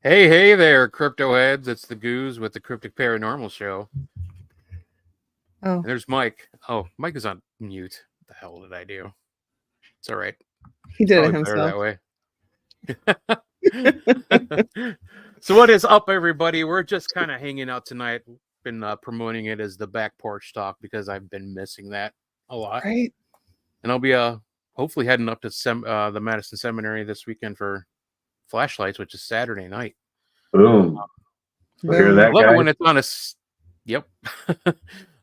Hey there, crypto heads. It's the Goose with the Cryptic Paranormal Show. Oh, And there's Mike. Oh, Mike is on mute. What the hell did I do? It's all right. he It's did it probably better himself. that way. So what is up, everybody? We're just kind of hanging out tonight. Been promoting it as the back porch talk because I've been missing that a lot. Right? And I'll be hopefully heading up to the Madison Seminary this weekend for Flashlights, which is Saturday night. Boom. Hear that, I love guys? it when it's on a. Yep.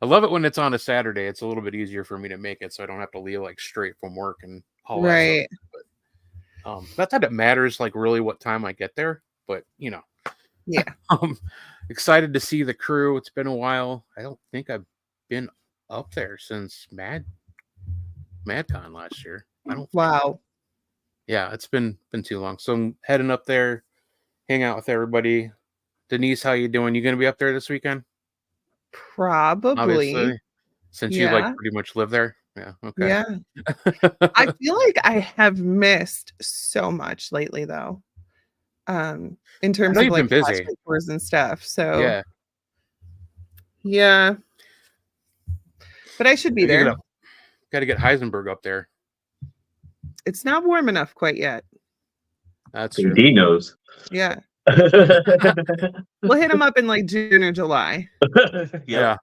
I love it when it's on a Saturday. It's a little bit easier for me to make it, so I don't have to leave like straight from work and all Right. that stuff. But, not that it matters like really what time I get there, but you know. Yeah. Excited to see the crew. It's been a while. I don't think I've been up there since MadCon last year. I don't. Wow. Yeah, it's been too long. So I'm heading up there, hang out with everybody. Denise, how you doing? You gonna be up there this weekend? Probably. Obviously, since you Yeah. like pretty much live there. Yeah. Okay. Yeah. I feel like I have missed so much lately, though. In terms of you've like been busy. tours and stuff. So Yeah. yeah. But I should be there. Got to get Heisenberg up there. It's not warm enough quite yet. That's true. D knows. Yeah. We'll hit him up in like June or July. Yeah.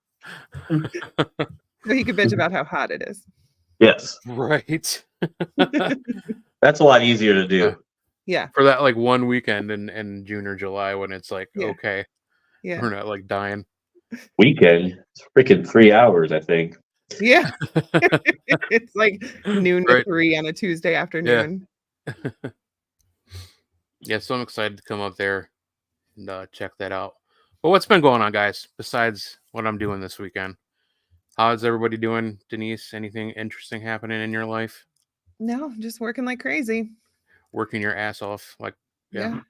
So he could bitch about how hot it is. Yes. Right. That's a lot easier to do. Yeah. For that like one weekend in June or July when it's like okay. Yeah. We're not like dying. Weekend. It's freaking 3 hours, I think. Yeah. It's like noon to 3 on a Tuesday afternoon. Yeah, so I'm excited to come up there and check that out. But what's been going on, guys, besides what I'm doing this weekend? How's everybody doing? Denise, anything interesting happening in your life? No, just working like crazy. Working your ass off. Like, Yeah.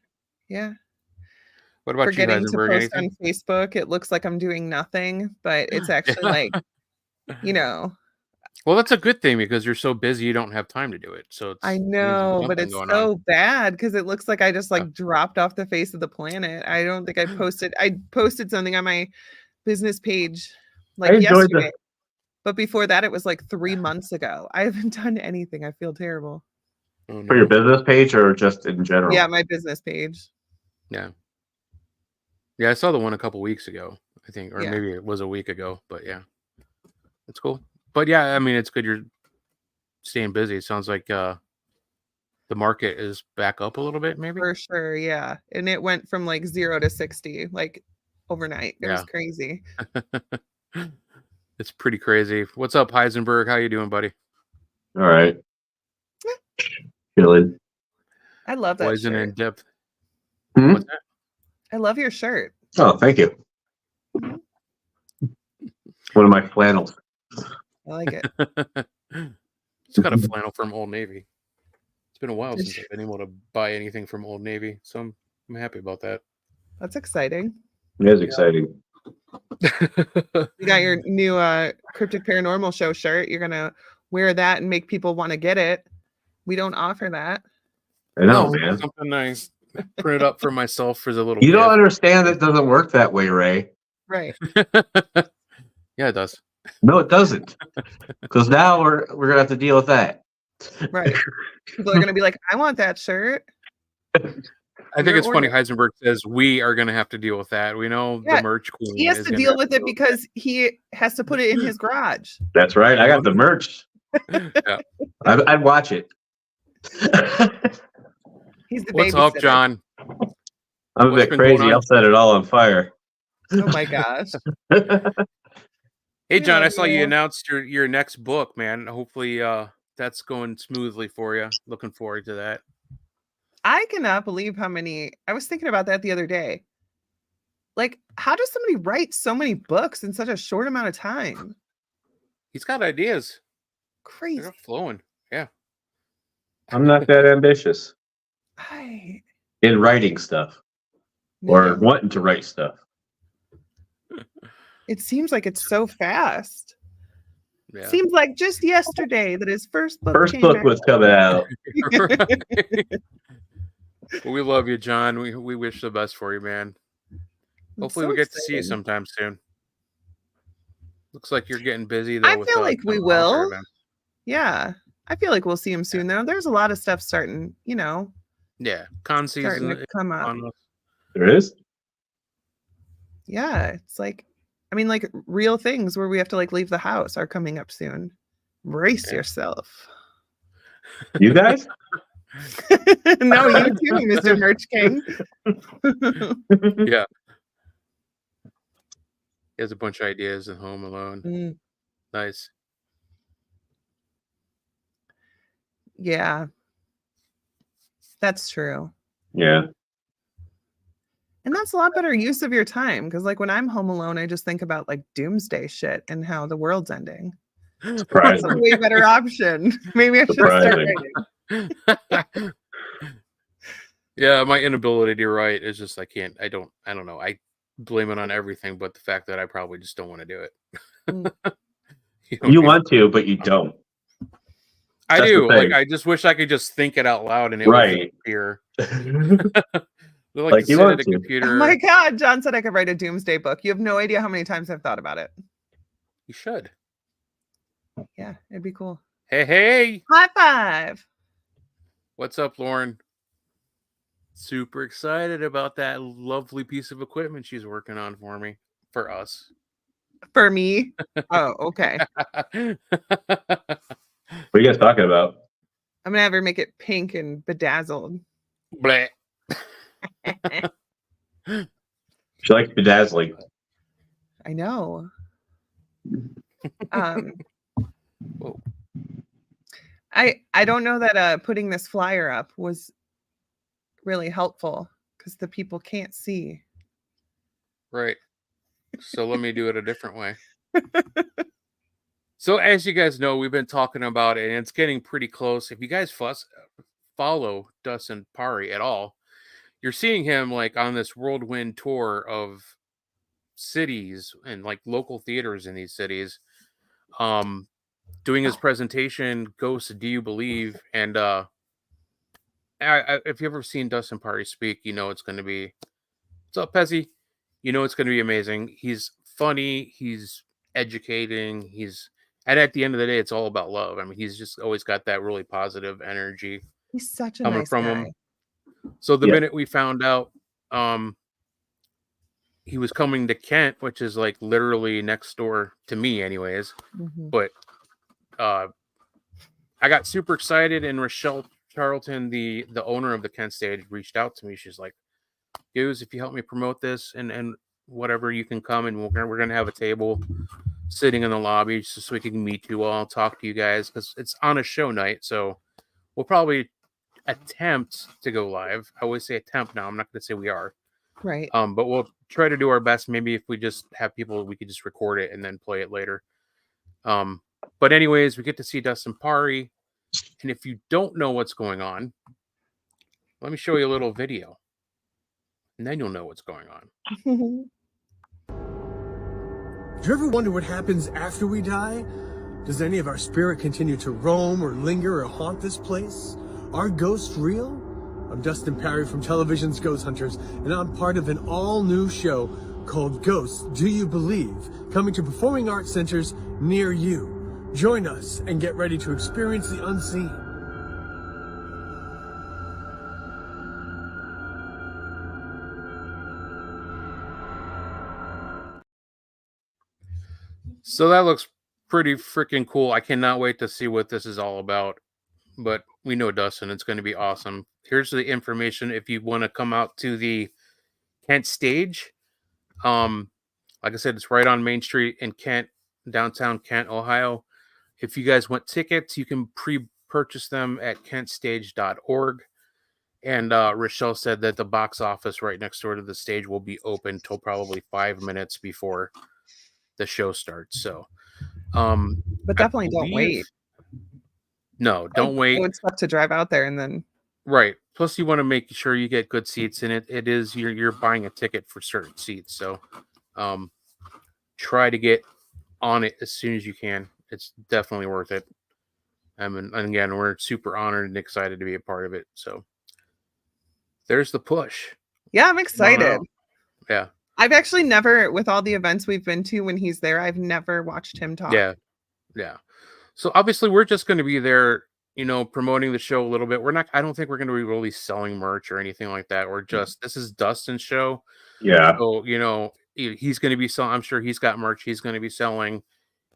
What about Forgetting you, to Heisenberg? post Anything? on Facebook. It looks like I'm doing nothing, but it's actually like, you know. Well, that's a good thing because you're so busy you don't have time to do it. So it's I know, but it's so bad because it looks like I just like dropped off the face of the planet. I don't think I posted something on my business page like yesterday. But before that, it was like 3 months ago. I haven't done anything. I feel terrible. Oh, no. For your business page or just in general? Yeah, my business page. Yeah. Yeah, I saw the one a couple weeks ago, I think, or maybe it was a week ago. But yeah, it's cool. But yeah, I mean, it's good you're staying busy. It sounds like the market is back up a little bit, maybe. For sure, yeah. And it went from like 0 to 60 like overnight. It was crazy. It's pretty crazy. What's up, Heisenberg? How you doing, buddy? All right. Chilling. I love that Poison shirt. in depth. Hmm? What's that? I love your shirt. Oh, thank you. One of my flannels. I like it. It's got a flannel from Old Navy. It's been a while since I've been able to buy anything from Old Navy, so I'm happy about that. That's exciting. It is exciting. You got your new Cryptic Paranormal Show shirt. You're gonna wear that and make people want to get it. We don't offer that. I know, man. Something nice. Print it up for myself for the little. You don't understand. It doesn't work that way, Ray. Right. Yeah, it does. No, it doesn't. Because now we're gonna have to deal with that. Right. People are gonna be like, I want that shirt. I think it's funny. Heisenberg says we are going to have to deal with that. We know the merch queen. He has to deal with it because he has to put it in his garage. That's right. I got the merch. Yeah. I'd watch it. He's the What's up, John? I'm a bit crazy. I'll set it all on fire. Oh my gosh. Hey, John, I saw you announced your next book, man. Hopefully that's going smoothly for you. Looking forward to that. I cannot believe how many. I was thinking about that the other day. Like, how does somebody write so many books in such a short amount of time? He's got ideas. Crazy. They're flowing. Yeah. I'm not that ambitious in writing stuff or wanting to write stuff. It seems like it's so fast. Yeah. Seems like just yesterday that his first book was coming out. Well, we love you, John. We wish the best for you, man. Hopefully we get to see you sometime soon. Looks like you're getting busy though. I feel like we will. Yeah, I feel like we'll see him soon though. There's a lot of stuff starting, Yeah, con season starting to come up. There is. Yeah, it's like, I mean, like real things where we have to like leave the house are coming up soon. Brace yourself. You guys? No, you too, Mr. Merch King. Yeah. He has a bunch of ideas in Home Alone. Nice. Yeah. That's true. Yeah. And that's a lot better use of your time because like when I'm home alone, I just think about like doomsday shit and how the world's ending. That's a way better option. Maybe I should start writing. Yeah, my inability to write is just I don't know. I blame it on everything but the fact that I probably just don't want to do it. You want to, but you don't. I do. Like I just wish I could just think it out loud and it would appear. Like you want to. Computer. Oh my God, John said I could write a doomsday book. You have no idea how many times I've thought about it. You should. Yeah, it'd be cool. Hey. High five. What's up, Lauren? Super excited about that lovely piece of equipment she's working on for us. For me? Oh, okay. What are you guys talking about? I'm gonna have her make it pink and bedazzled. Blah. She likes bedazzling. I know. I don't know that putting this flyer up was really helpful because the people can't see. Right. So let me do it a different way. So as you guys know, we've been talking about it and it's getting pretty close. If you guys follow Dustin Pari at all, you're seeing him like on this whirlwind tour of cities and like local theaters in these cities, doing his presentation, Ghosts, Do You Believe? And if you've ever seen Dustin Pari speak, you know it's going to be, what's up, Pezzy? You know it's going to be amazing. He's funny, he's educating, and at the end of the day, it's all about love. I mean, he's just always got that really positive energy. He's such a nice guy. Him. So the minute we found out he was coming to Kent, which is like literally next door to me anyways, but I got super excited, and Rochelle Charlton, the owner of the Kent stage, reached out to me. She's like, Goose, if you help me promote this and whatever, you can come and we're gonna have a table sitting in the lobby so we can meet you all, talk to you guys, because it's on a show night. So we'll probably attempt to go live. I always say attempt now. I'm not going to say we are. Right. But we'll try to do our best. Maybe if we just have people, we could just record it and then play it later. But anyways, we get to see Dustin Pari. And if you don't know what's going on, let me show you a little video. And then you'll know what's going on. Do you ever wonder what happens after we die? Does any of our spirit continue to roam or linger or haunt this place? Are ghosts real? I'm Dustin Pari from television's Ghost Hunters, and I'm part of an all-new show called Ghosts, Do You Believe? Coming to performing arts centers near you. Join us and get ready to experience the unseen. So that looks pretty freaking cool. I cannot wait to see what this is all about. But we know Dustin, it's going to be awesome. Here's the information if you want to come out to the Kent stage. Like I said, it's right on Main Street in Kent, downtown Kent, Ohio. If you guys want tickets, you can pre-purchase them at kentstage.org. And Rochelle said that the box office right next door to the stage will be open till probably 5 minutes before the show starts. So, but definitely don't wait. No, don't wait. It's tough to drive out there and then. Right. Plus, you want to make sure you get good seats, and it is you're buying a ticket for certain seats. So, try to get on it as soon as you can. It's definitely worth it. And again, we're super honored and excited to be a part of it. So, there's the push. Yeah, I'm excited. Yeah. I've actually never, with all the events we've been to when he's there, I've never watched him talk. Yeah. Yeah. So obviously we're just going to be there, promoting the show a little bit. I don't think we're going to be really selling merch or anything like that. We're just, this is Dustin's show. Yeah. So, he's going to be selling, I'm sure he's got merch he's going to be selling,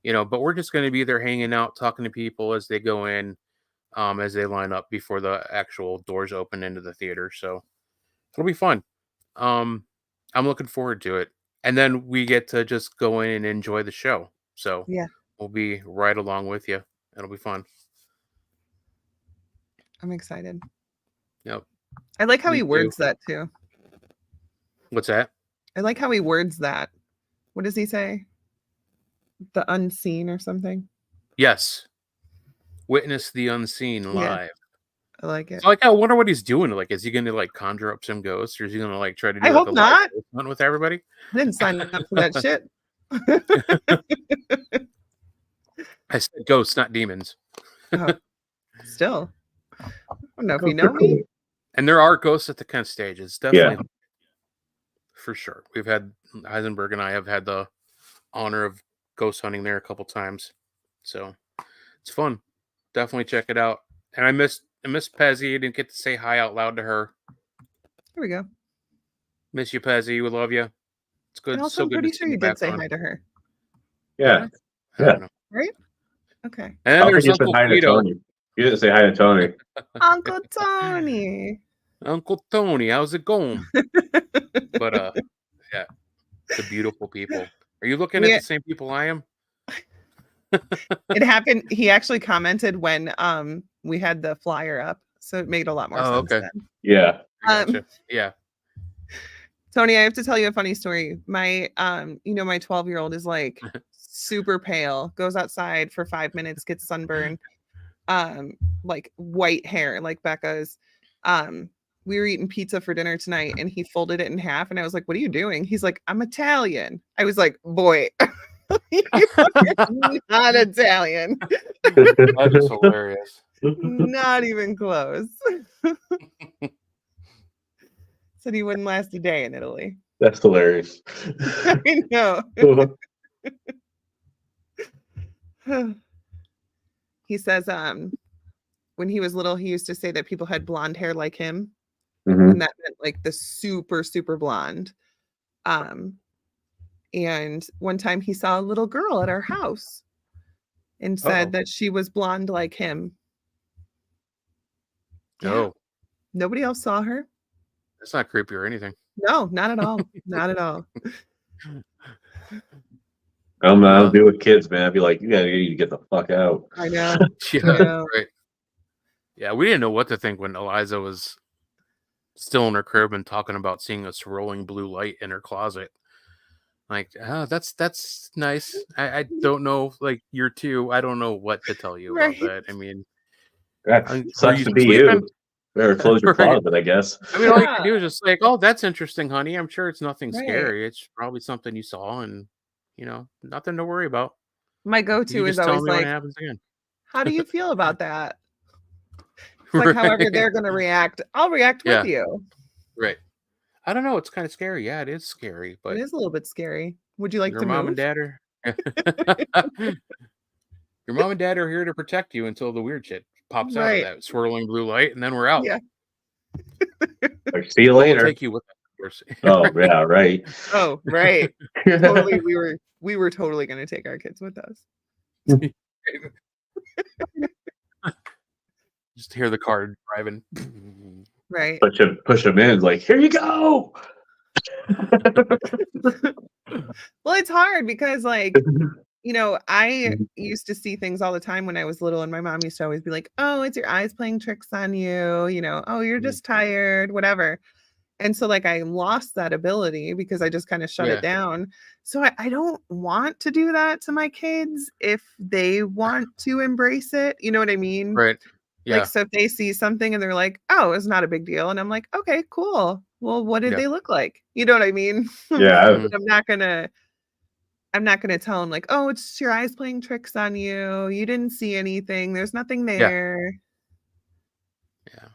but we're just going to be there hanging out, talking to people as they go in, as they line up before the actual doors open into the theater. So it'll be fun. I'm looking forward to it. And then we get to just go in and enjoy the show. So yeah, we'll be right along with you. It'll be fun. I'm excited. Yep. I like how he words that too. What's that? I like how he words that. What does he say? The unseen or something? Yes. Witness the unseen live. I like it. So, I wonder what he's doing. Like, is he going to conjure up some ghosts, or is he going to try to do I hope a not. hunt with everybody? I didn't sign up for that shit. I said ghosts, not demons. Oh, still, I don't know if you know me. And there are ghosts at the Kent stage. It's definitely for sure. We've had Heisenberg and I have had the honor of ghost hunting there a couple times, so it's fun. Definitely check it out. And I miss Pezzy. I didn't get to say hi out loud to her. Here we go. Miss you, Pezzy. We love you. It's good. Also, I'm pretty sure you did say hi to her. Yeah. Yeah. Right? Okay. And then there's Uncle Tito. You didn't say hi to Tony. Uncle Tony. Uncle Tony, how's it going? But yeah, the beautiful people. Are you looking at the same people I am? It happened. He actually commented when we had the flyer up, so it made a lot more sense. Okay. Then. Yeah. Yeah. Tony, I have to tell you a funny story. My my 12-year-old is super pale, goes outside for 5 minutes, gets sunburned, white hair like Becca's. We were eating pizza for dinner tonight and he folded it in half and I was like, what are you doing? He's like, I'm Italian. I was like, boy, not Italian. That is hilarious. Not even close. Said he wouldn't last a day in Italy. That's hilarious. I know. He says when he was little, he used to say that people had blonde hair like him. Mm-hmm. And that meant the super, super blonde. And one time he saw a little girl at our house and said that she was blonde like him. Oh. Yeah. Nobody else saw her. That's not creepy or anything. No, not at all. Not at all. I don't deal with kids, man. I'd be like, you gotta get the fuck out. I know. Right. Yeah, we didn't know what to think when Eliza was still in her crib and talking about seeing a swirling blue light in her closet. That's nice. I don't know, year 2, I don't know what to tell you about that. I mean, that sucks to be you. Better close your closet, I guess. I mean, all you can do is just oh, that's interesting, honey. I'm sure it's nothing scary. It's probably something you saw and, nothing to worry about. My go-to is always when it happens again. How do you feel about that? It's however they're going to react, I'll react with you. Right. I don't know. It's kind of scary. Yeah, it is scary, but it is a little bit scary. Would you like to mom move? And dad are your mom and dad are here to protect you until the weird shit pops out of that swirling blue light, and then we're out. Yeah. See you later. We'll take you with us. Oh yeah, right. Oh right. Totally. We were totally going to take our kids with us. Just hear the car driving. Right. Push them in. Here you go. Well, it's hard because I used to see things all the time when I was little, and my mom used to always be like, oh, it's your eyes playing tricks on you, oh, you're just tired, whatever. And so I lost that ability because I just kind of shut it down. So I don't want to do that to my kids if they want to embrace it. You know what I mean? Right. Yeah. So if they see something and they're like, oh, it's not a big deal. And I'm like, okay, cool. Well, what did they look like? You know what I mean? Yeah. I'm not gonna tell them oh, it's your eyes playing tricks on you. You didn't see anything. There's nothing there. Yeah.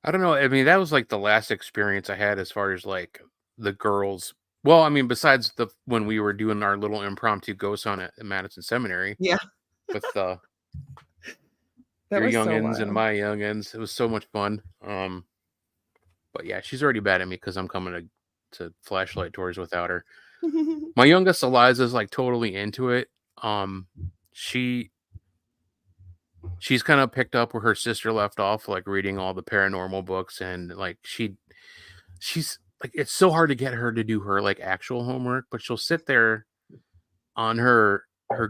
I don't know. I mean, that was like the last experience I had as far as like the girls. Well, I mean, besides when we were doing our little impromptu ghost hunt at Madison Seminary Yeah. with That your was so youngins and wild. my youngins. It was so much fun. But yeah, she's already bad at me because I'm coming to flashlight tours without her. My youngest Eliza's like totally into it. She's kind of picked up where her sister left off, like reading all the paranormal books, and like she's like, it's so hard to get her to do her like actual homework, but she'll sit there on her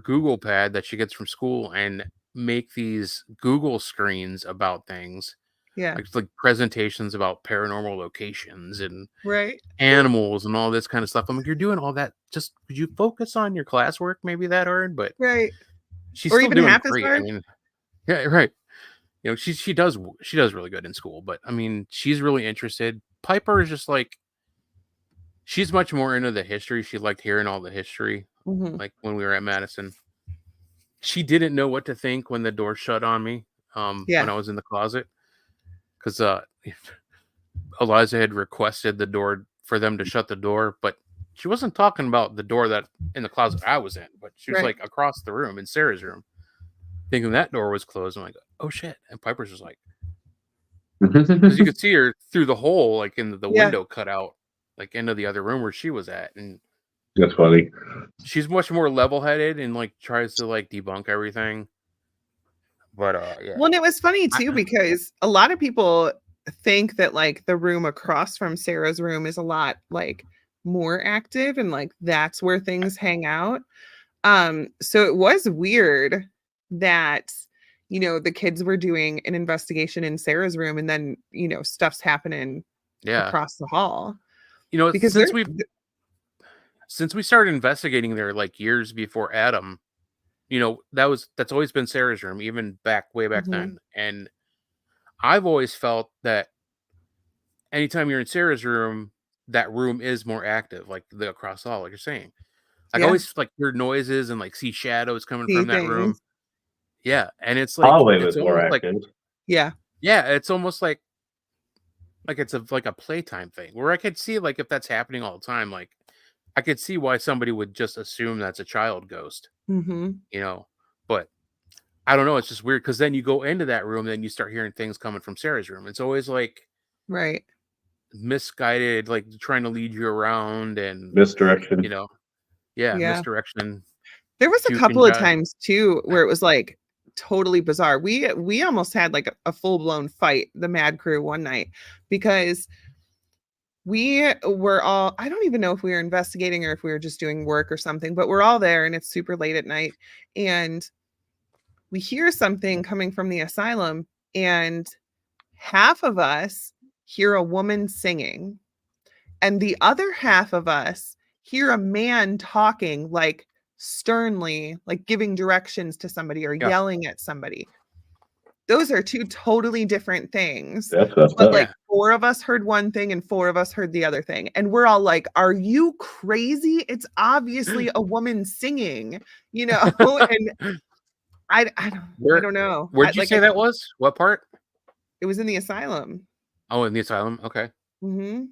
Google pad that she gets from school and make these Google screens about things. Yeah. Like presentations about paranormal locations and right. animals and all this kind of stuff. I'm like, you're doing all that. Just could you focus on your classwork maybe that hard? But right. She's or still even doing half as great. hard. I mean, yeah, right. You know, she does really good in school, but I mean, she's really interested. Piper is just like, she's much more into the history. She liked hearing all the history. Like when we were at Madison, she didn't know what to think when the door shut on me. When I was in the closet, because Eliza had requested the door for them to shut the door, but she wasn't talking about the door that in the closet I was in, but she was like across the room in Sarah's room, thinking that door was closed. I'm like, oh shit. And Piper's just like, because you could see her through the hole, like in the window cut out, like into the other room where she was at. And that's funny. She's much more level-headed and like tries to like debunk everything. But yeah. Well, and it was funny too, because a lot of people think that like the room across from Sarah's room is a lot like more active and like that's where things hang out. So it was weird that, you know, the kids were doing an investigation in Sarah's room and then, you know, stuff's happening across the hall. You know, because since we started investigating there like years before Adam, you know, that's always been Sarah's room, even way back then. And I've always felt that anytime you're in Sarah's room, that room is more active, like the across the hall, like you're saying. Like I always like hear noises and like see shadows coming from that room. Yeah, and it's like it's almost like yeah, it's almost like it's like a playtime thing where I could see like if that's happening all the time, like I could see why somebody would just assume that's a child ghost, you know. But I don't know, it's just weird because then you go into that room, then you start hearing things coming from Sarah's room. It's always like misguided, like trying to lead you around and misdirection. You know, misdirection. There was a couple of times too where it was like totally bizarre. We almost had like a full-blown fight, the Mad Crew, one night, because we were all, I don't even know if we were investigating or if we were just doing work or something, but we're all there and it's super late at night and we hear something coming from the asylum and half of us hear a woman singing and the other half of us hear a man talking like sternly, like giving directions to somebody or yelling at somebody. Those are two totally different things. But like 4 of us heard one thing and 4 of us heard the other thing. And we're all like, are you crazy? It's obviously a woman singing, you know? And I don't know. Where'd you say that was? What part? It was in the asylum. Oh, in the asylum? Okay. Mm-hmm.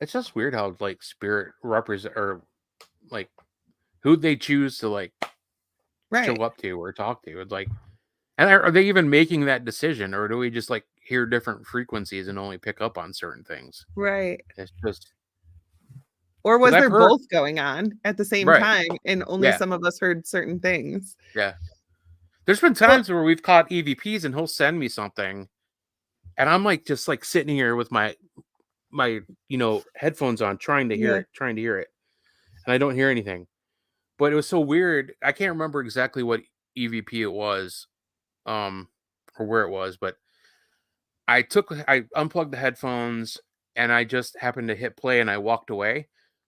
It's just weird how like spirit represent or like who they choose to like show up to or talk to. It's like, and are they even making that decision, or do we just like hear different frequencies and only pick up on certain things? Right. It's just, or was there both going on at the same time, and only some of us heard certain things? Yeah. There's been times where we've caught EVPs, and he'll send me something, and I'm like just like sitting here with my headphones on, trying to hear it, and I don't hear anything. But it was so weird. I can't remember exactly what EVP it was, or where it was, but I unplugged the headphones and I just happened to hit play and I walked away.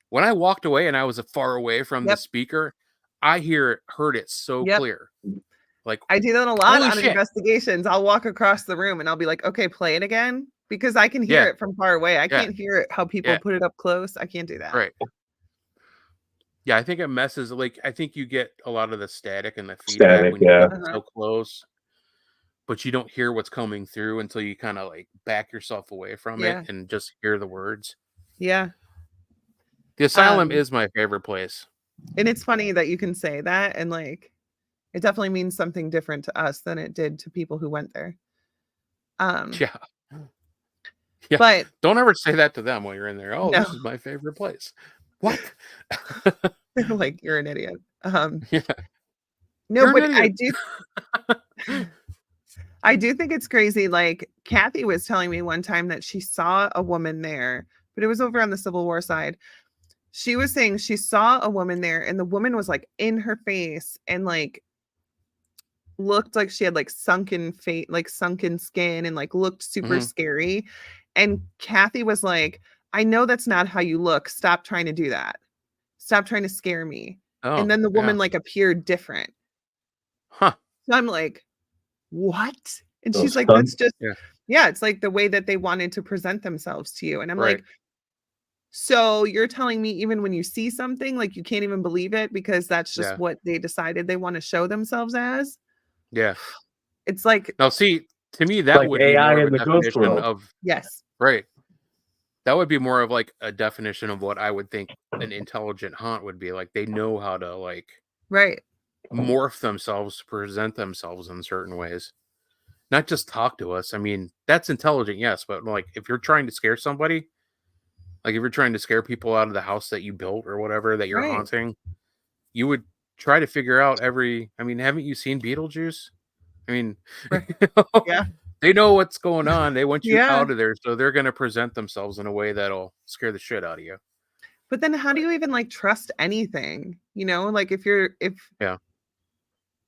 When I walked away and I was far away from the speaker, I heard it so clear. Like I do that a lot on investigations. I'll walk across the room and I'll be like, okay, play it again, because I can hear it from far away. I can't hear it how people put it up close. I can't do that. Right. Yeah, I think it messes. Like, I think you get a lot of the static and the feedback when you get so close. but you don't hear what's coming through until you kind of like back yourself away from it and just hear the words. Yeah. The asylum is my favorite place. And it's funny that you can say that, and like it definitely means something different to us than it did to people who went there. Yeah. But don't ever say that to them while you're in there. Oh, no. This is my favorite place. What? They're like, you're an idiot. No, you're but I do think it's crazy. Like Kathy was telling me one time that she saw a woman there, but it was over on the Civil War side. She was saying she saw a woman there, and the woman was like in her face and like looked like she had like sunken face, like sunken skin, and like looked super scary. And Kathy was like, I know that's not how you look. Stop trying to do that. Stop trying to scare me. And then the woman like appeared different. Huh. So I'm like, what? And she's like, that's just, it's like the way that they wanted to present themselves to you. And I'm like, so you're telling me even when you see something, like you can't even believe it because that's just what they decided they want to show themselves as? Yeah. It's like, now see, to me, that would be more of a definition of, right. That would be more of like a definition of what I would think an intelligent haunt would be. Like they know how to like morph themselves to present themselves in certain ways. Not just talk to us. I mean, that's intelligent, yes, but like if you're trying to scare somebody, like if you're trying to scare people out of the house that you built or whatever that you're haunting, you would try to figure out I mean, haven't you seen Beetlejuice? I mean, they know what's going on. They want you out of there, so they're going to present themselves in a way that'll scare the shit out of you. But then how do you even like trust anything? You know, like if you're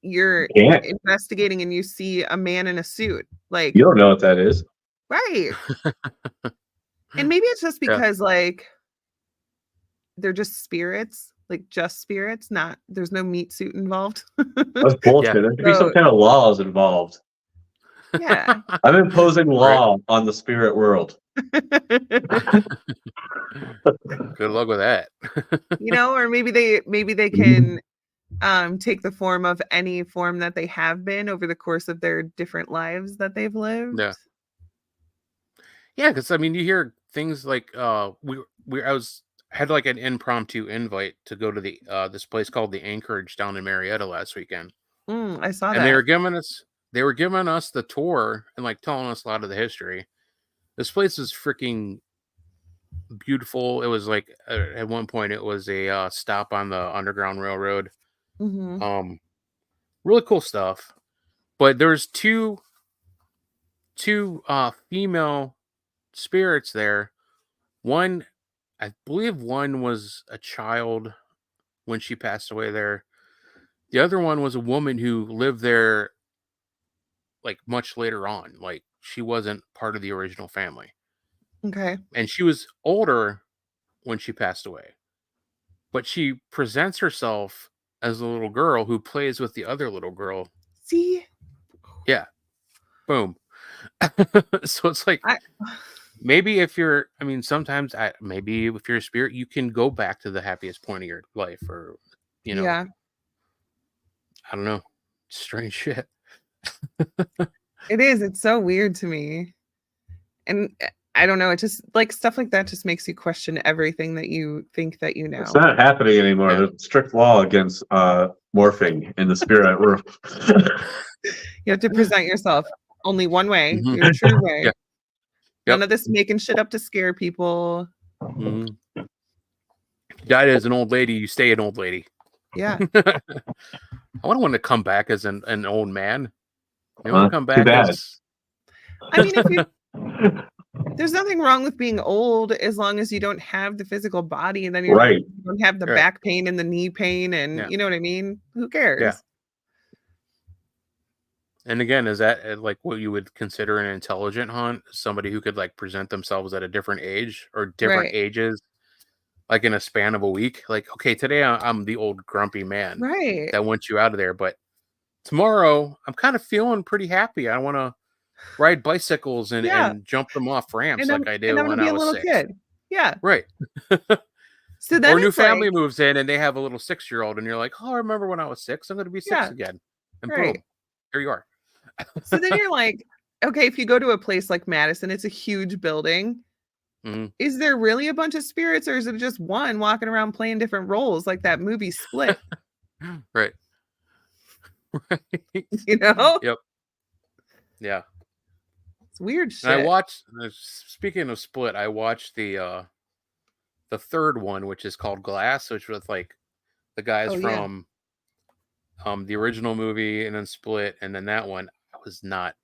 investigating and you see a man in a suit, like you don't know what that is. Right. And maybe it's just because like they're just spirits, like just spirits, not there's no meat suit involved. That's bullshit. There should be some kind of laws involved. Yeah. I'm imposing law on the spirit world. Good luck with that. You know, or maybe they can take the form of any form that they have been over the course of their different lives that they've lived. Yeah, because I mean, you hear things like I had like an impromptu invite to go to the this place called the Anchorage down in Marietta last weekend. I saw that. And they were giving us the tour and like telling us a lot of the history. This place is freaking beautiful. It was like at one point it was a stop on the Underground Railroad. Really cool stuff. But there's two female spirits there. One, I believe one was a child when she passed away there. The other one was a woman who lived there like much later on. Like she wasn't part of the original family. Okay. And she was older when she passed away. But she presents herself as a little girl who plays with the other little girl. See? Yeah. Boom. So it's like maybe if you're, I mean, sometimes maybe if you're a spirit, you can go back to the happiest point of your life, or, you know, I don't know, strange shit. It is. It's so weird to me. And I don't know. It just like stuff like that just makes you question everything that you think that you know. It's not happening anymore. Yeah. There's strict law against morphing in the spirit world. You have to present yourself only one way, your true way. None of this making shit up to scare people. You died as an old lady, you stay an old lady. Yeah. I wouldn't want to come back as an old man. You want to come back as... I mean, if you there's nothing wrong with being old as long as you don't have the physical body, and then you don't have the back pain and the knee pain, and you know what I mean? Who cares? Yeah. And again, is that like what you would consider an intelligent haunt? Somebody who could like present themselves at a different age or different ages, like in a span of a week? Like, okay, today I'm the old grumpy man that wants you out of there, but tomorrow I'm kind of feeling pretty happy. I want to ride bicycles and jump them off ramps like I did when I was 6. Kid. Yeah. Right. So then or new family moves in and they have a little 6-year-old and you're like, oh, I remember when I was 6. I'm going to be 6 again. And boom, here you are. So then you're like, okay, if you go to a place like Madison, it's a huge building. Mm-hmm. Is there really a bunch of spirits, or is it just one walking around playing different roles like that movie Split? Right. Right. You know? Yep. Yeah. It's weird shit. And I watched, speaking of Split, I watched the third one, which is called Glass, which was like the guys from the original movie and then Split, and then that one. I was not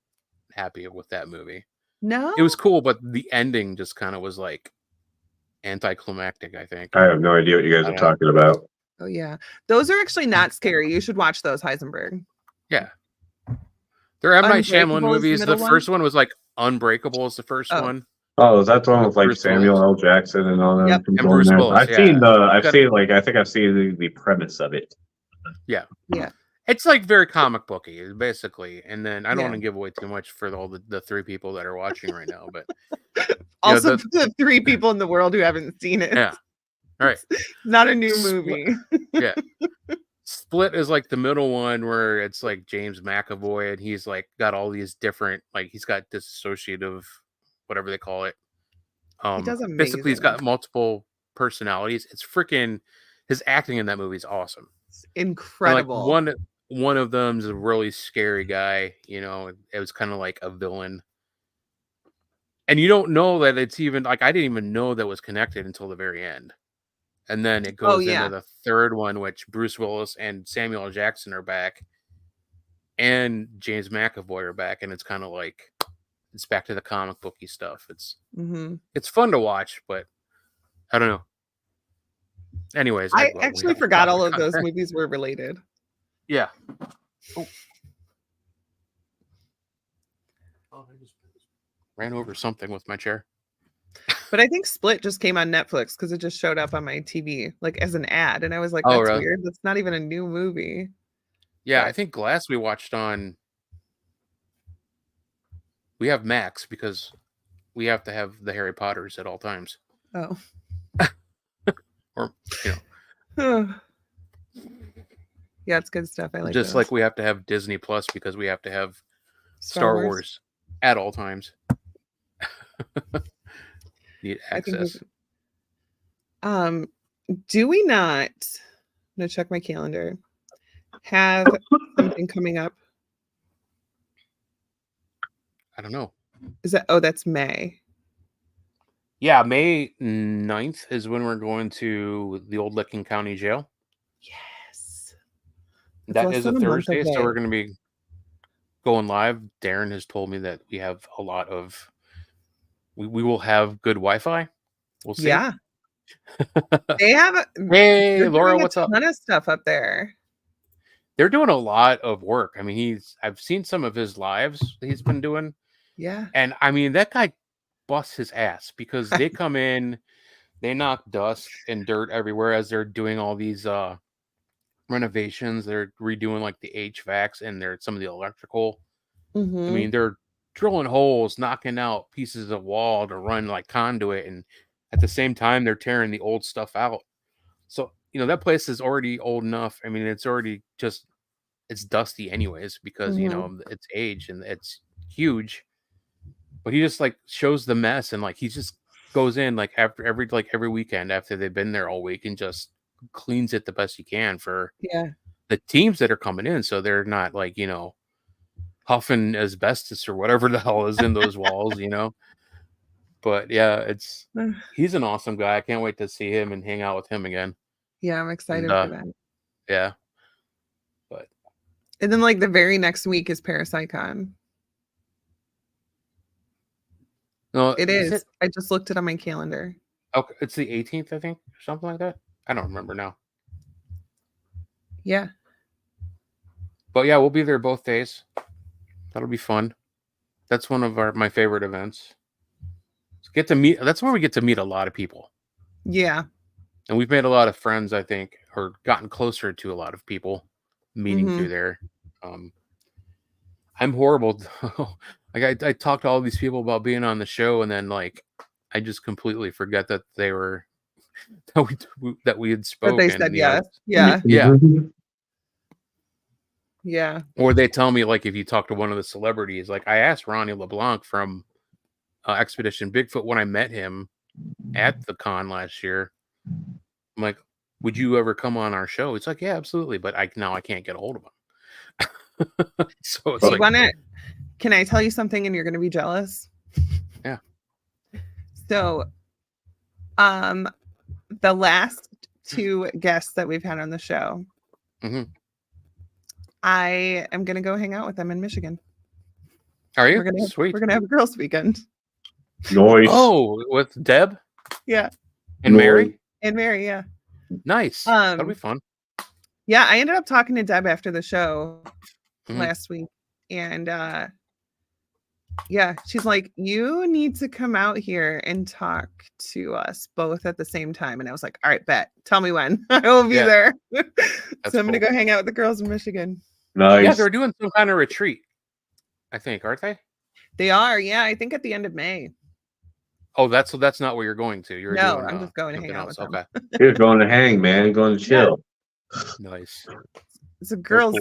happy with that movie. No, it was cool, but the ending just kind of was like anticlimactic, I think. I have no idea what you guys are talking about. Oh yeah, those are actually not scary. You should watch those, Heisenberg. Yeah, they're M. Night Shyamalan movies. The first one was like Unbreakable is the first one. Oh, is that the one with like Samuel L. Jackson and all that? Yep. And Bruce Willis. I've seen the premise of it. Yeah. It's like very comic booky, basically. And then I don't want to give away too much for all the three people that are watching right now, but also the three people in the world who haven't seen it. Yeah. All right. Not a new movie. Yeah. Split is like the middle one where it's like James McAvoy and he's like got all these different, like he's got dissociative, whatever they call it. He does amazing. Basically he's got multiple personalities. It's freaking, his acting in that movie is awesome. It's incredible. And like one of them is a really scary guy, you know, it was kind of like a villain. And you don't know that it's even like, I didn't even know that was connected until the very end. And then it goes into the third one, which Bruce Willis and Samuel L. Jackson are back, and James McAvoy are back, and it's kind of like it's back to the comic booky stuff. It's it's fun to watch, but I don't know. Anyways, I actually forgot all of those movies were related. Yeah. Oh, I just ran over something with my chair. But I think Split just came on Netflix because it just showed up on my TV like as an ad, and I was like, "That's really weird. That's not even a new movie." Yeah, I think Glass we watched on. We have Max because we have to have the Harry Potters at all times. Oh, or you know, yeah, it's good stuff. I like just those. like we have to have Disney Plus because we have to have Star Wars at all times. Need access. Do we not? I'm gonna check my calendar. Have something coming up? I don't know. Is that? Oh, that's May. Yeah, May 9th is when we're going to the Old Licking County Jail. Yes. That is a Thursday, so we're going to be going live. Darren has told me that we have a lot of. We will have good Wi-Fi. We'll see. Yeah. They have. Hey, Laura, what's up? A ton of stuff up there. They're doing a lot of work. I mean, I've seen some of his lives he's been doing. Yeah. And I mean, that guy busts his ass because they come in, they knock dust and dirt everywhere as they're doing all these renovations. They're redoing like the HVACs and some of the electrical. I mean, they're drilling holes, knocking out pieces of wall to run like conduit, and at the same time they're tearing the old stuff out. So you know that place is already old enough. I mean, it's already just it's dusty anyways because you know it's aged and it's huge. But he just like shows the mess and like he just goes in like after every weekend after they've been there all week and just cleans it the best he can for the teams that are coming in, so they're not like huffing asbestos or whatever the hell is in those walls, you know. But yeah, he's an awesome guy. I can't wait to see him and hang out with him again. Yeah, I'm excited for that. Yeah. And then like the very next week is ParasiteCon. No, it is. I just looked it on my calendar. Okay, it's the 18th, I think, or something like that. I don't remember now. Yeah. But yeah, we'll be there both days. That'll be fun. That's one of my favorite events. That's where we get to meet a lot of people. Yeah. And we've made a lot of friends, I think, or gotten closer to a lot of people meeting through there. I'm horrible. Like I talked to all these people about being on the show, and then like I just completely forget that they were that we had spoken. That they said yes. Yeah. Yeah. Yeah. Or they tell me, like, if you talk to one of the celebrities, like I asked Ronnie LeBlanc from Expedition Bigfoot when I met him at the con last year. I'm like, would you ever come on our show? It's like, yeah, absolutely. But I can't get a hold of him. So it's like, can I tell you something and you're going to be jealous? Yeah. So, the last 2 guests that we've had on the show, I am going to go hang out with them in Michigan. Are you? Sweet. We're going to have a girls' weekend. Nice. Oh, with Deb? Yeah. And Mary? And Mary, yeah. Nice. That'll be fun. Yeah, I ended up talking to Deb after the show last week. And yeah, she's like, you need to come out here and talk to us both at the same time. And I was like, all right, bet. Tell me when. I will be there. So I'm going to go hang out with the girls in Michigan. Nice. Yeah, they're doing some kind of retreat, I think, aren't they? They are. Yeah, I think at the end of May. Oh, that's not where you're going to. You're no, doing, I'm just going to hang out with them. Okay. You're going to hang, man. Going to chill. Yeah. Nice. It's a girls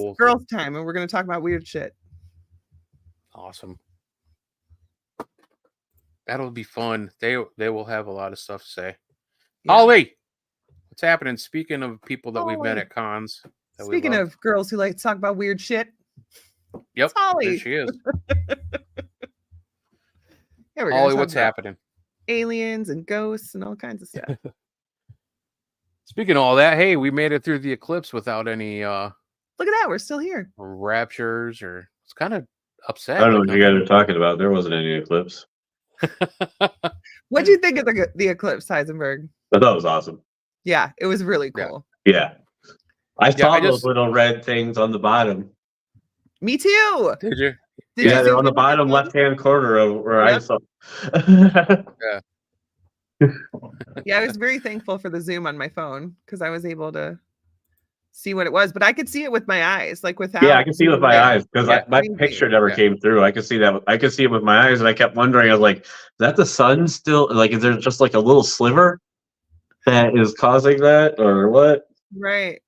time, and we're going to talk about weird shit. Awesome. That'll be fun. They will have a lot of stuff to say. Yeah. Holly, what's happening? Speaking of people that we've met at cons. Speaking of girls who like to talk about weird shit. Yep. Holly. There she is. Yeah, Holly, what's happening? Aliens and ghosts and all kinds of stuff. Speaking of all that, hey, we made it through the eclipse without any look at that, we're still here. Raptures, or it's kind of upset. I don't know what you guys are talking about. There wasn't any eclipse. What do you think of the eclipse, Heisenberg? I thought it was awesome. Yeah, it was really cool. Yeah. I saw those little red things on the bottom. Me too. Did you? Yeah, they're on the bottom left-hand corner of where I saw. Yeah. Yeah, I was very thankful for the zoom on my phone because I was able to see what it was, but I could see it with my eyes, like without. Yeah, I can see it with my eyes because my picture never came through. I could see that. I could see it with my eyes, and I kept wondering. I was like, "Is that the sun still? Like, is there just like a little sliver that is causing that, or what?" Right.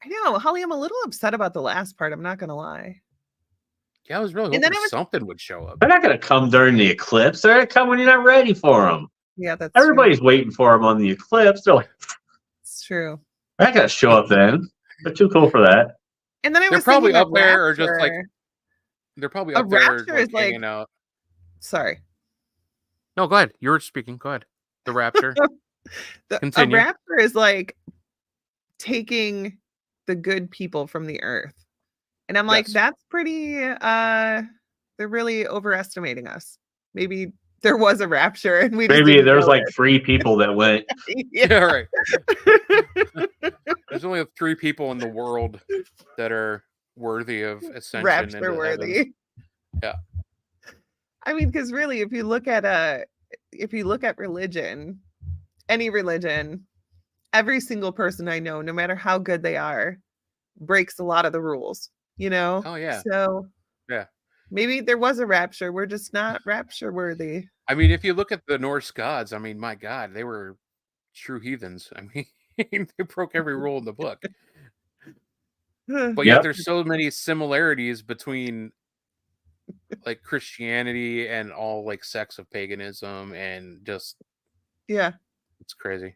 I know, Holly. I'm a little upset about the last part. I'm not gonna lie. Yeah, I was really hoping something would show up. They're not going to come during the eclipse. They're going to come when you're not ready for them. Yeah, that's everybody's waiting for them on the eclipse. They're like, it's true. They're not going to show up then. They're too cool for that. And then they're probably up there, or just like they're probably up there, like, hanging out. Sorry. No, go ahead. You're speaking. Go ahead. The rapture. Continue. A rapture is like taking the good people from the earth. And I'm like, that's pretty, they're really overestimating us. Maybe there was a rapture and we maybe there's like 3 people that went. Yeah, right. There's only 3 people in the world that are worthy of ascension. Rapture worthy. Heaven. Yeah. I mean, because really, if you look at religion, any religion, every single person I know, no matter how good they are, breaks a lot of the rules. You know? Oh yeah. So yeah, maybe there was a rapture. We're just not rapture worthy. I mean, if you look at the Norse gods, I mean, my God, they were true heathens. I mean, they broke every rule in the book. But yet there's so many similarities between like Christianity and all like sects of paganism and just it's crazy.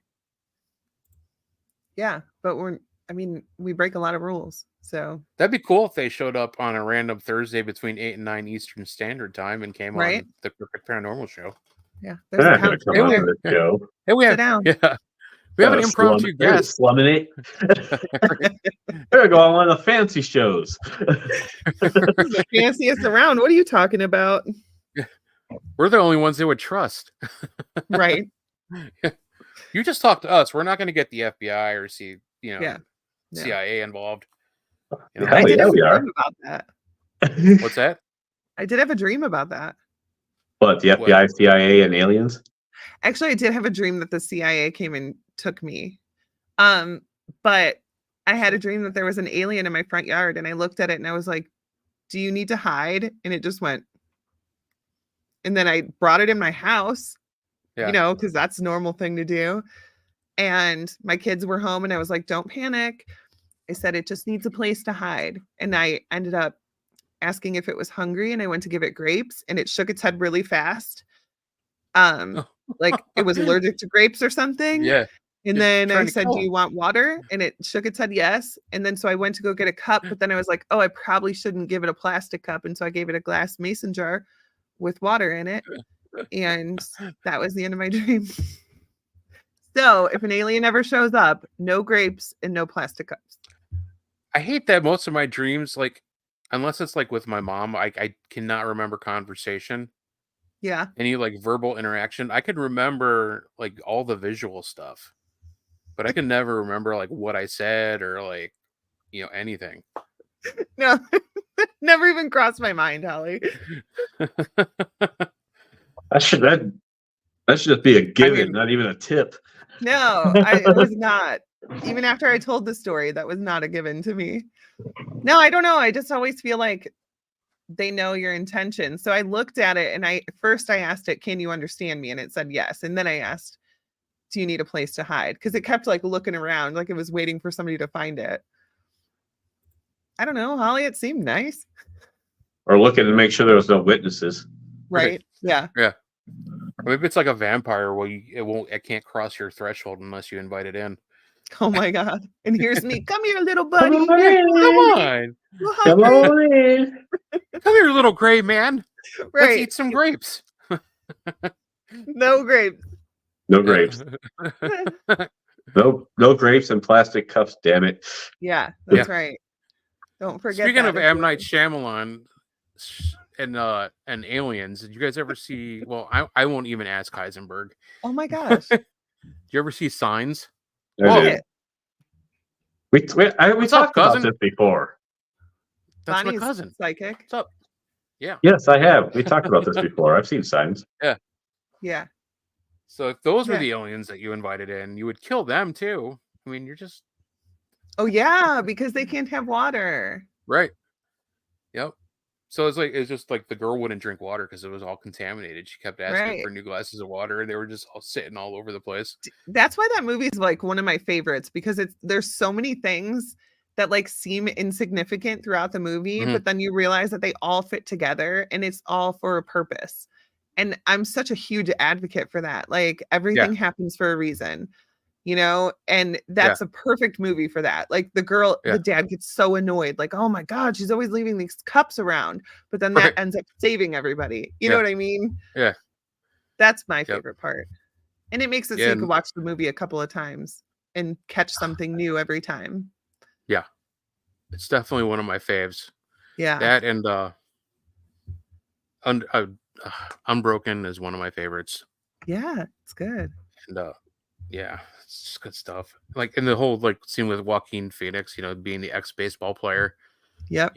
Yeah, but we break a lot of rules. So that'd be cool if they showed up on a random Thursday between 8 and 9 Eastern Standard Time and came on the Cryptic Paranormal Show. Yeah, there's a couch show. Hey, we have we have an impromptu guest. Slumming it. We're gonna go on one of the fancy shows. The fanciest around. What are you talking about? We're the only ones they would trust. Right. You just talk to us. We're not going to get the FBI or CIA involved. You know, I did have a dream about that. What's that? I did have a dream about that. What, the FBI, CIA, and aliens? Actually, I did have a dream that the CIA came and took me. But I had a dream that there was an alien in my front yard, and I looked at it and I was like, "Do you need to hide?" And it just went. And then I brought it in my house, you know, because that's a normal thing to do. And my kids were home, and I was like, "Don't panic." I said, it just needs a place to hide. And I ended up asking if it was hungry, and I went to give it grapes, and it shook its head really fast. Like it was allergic to grapes or something. Yeah. And then I said, do you want water? And it shook its head yes. And then so I went to go get a cup, but then I was like, oh, I probably shouldn't give it a plastic cup. And so I gave it a glass mason jar with water in it. And that was the end of my dream. So if an alien ever shows up, no grapes and no plastic cups. I hate that most of my dreams, like, unless it's like with my mom, I cannot remember conversation. Yeah. Any like verbal interaction. I could remember like all the visual stuff, but I can never remember like what I said or like, anything. No, never even crossed my mind, Holly. That should just be a given, not even a tip. No, it was not. Even after I told the story, that was not a given to me. No, I don't know. I just always feel like they know your intention. So I looked at it, and first I asked it, can you understand me? And it said yes. And then I asked, do you need a place to hide? Because it kept like looking around, like it was waiting for somebody to find it. I don't know, Holly, it seemed nice. Or looking to make sure there was no witnesses. Right. Yeah. Yeah. Or maybe it's like a vampire where it can't cross your threshold unless you invite it in. Oh my God. And here's me. Come here, little buddy. Come on. Come on in. Come here, little gray man. Right. Let's eat some grapes. No grapes. No grapes. No grapes and plastic cups, damn it. Yeah, that's right. Don't forget. Speaking of M. Night Shyamalan and aliens, did you guys ever see? Well, I won't even ask Heisenberg. Oh my gosh. Did you ever see Signs? We talked about this before. That's Bonnie's my cousin. Psychic. What's up? Yeah. Yes, I have. We talked about this before. I've seen Signs. Yeah. Yeah. So if those were the aliens that you invited in, you would kill them too. I mean, you're just. Oh yeah, because they can't have water. Right. Yep. So it's just like the girl wouldn't drink water because it was all contaminated. She kept asking for new glasses of water, and they were just all sitting all over the place. That's why that movie is like one of my favorites, because there's so many things that like seem insignificant throughout the movie, but then you realize that they all fit together and it's all for a purpose. And I'm such a huge advocate for that. Like everything happens for a reason, and that's a perfect movie for that. Like the dad gets so annoyed, like, oh my God, she's always leaving these cups around, but then that ends up saving everybody. You know what I mean? Yeah. That's my favorite part. And it makes it so you can watch the movie a couple of times and catch something new every time. Yeah. It's definitely one of my faves. Yeah. That and Unbroken is one of my favorites. Yeah, it's good. And yeah, it's just good stuff. Like in the whole like scene with Joaquin Phoenix, being the ex-baseball player. Yep.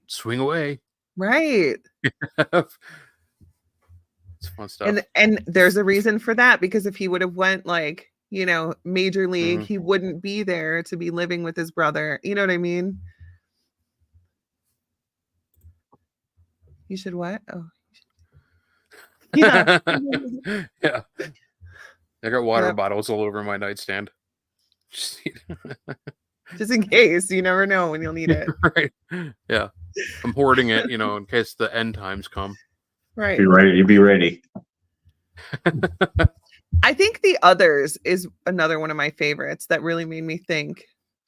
Swing away. Right. It's fun stuff. And there's a reason for that, because if he would have went like, major league, he wouldn't be there to be living with his brother. You know what I mean? You should what? Oh. Yeah. Yeah. I got water bottles all over my nightstand. Just in case. You never know when you'll need it. Right. Yeah. I'm hoarding it, in case the end times come. Right. Be ready. Be ready. I think The Others is another one of my favorites that really made me think.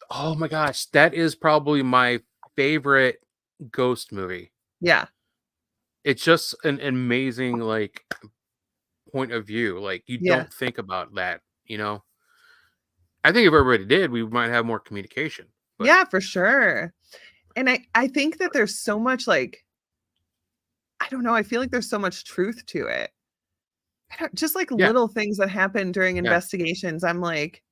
Oh my gosh. That is probably my favorite ghost movie. Yeah. It's just an amazing, like, point of view. Like, you don't think about that, I think if everybody did, we might have more communication. But... Yeah, for sure. And I think that there's so much, like, I don't know, I feel like there's so much truth to it. Just like little things that happen during investigations. I'm like,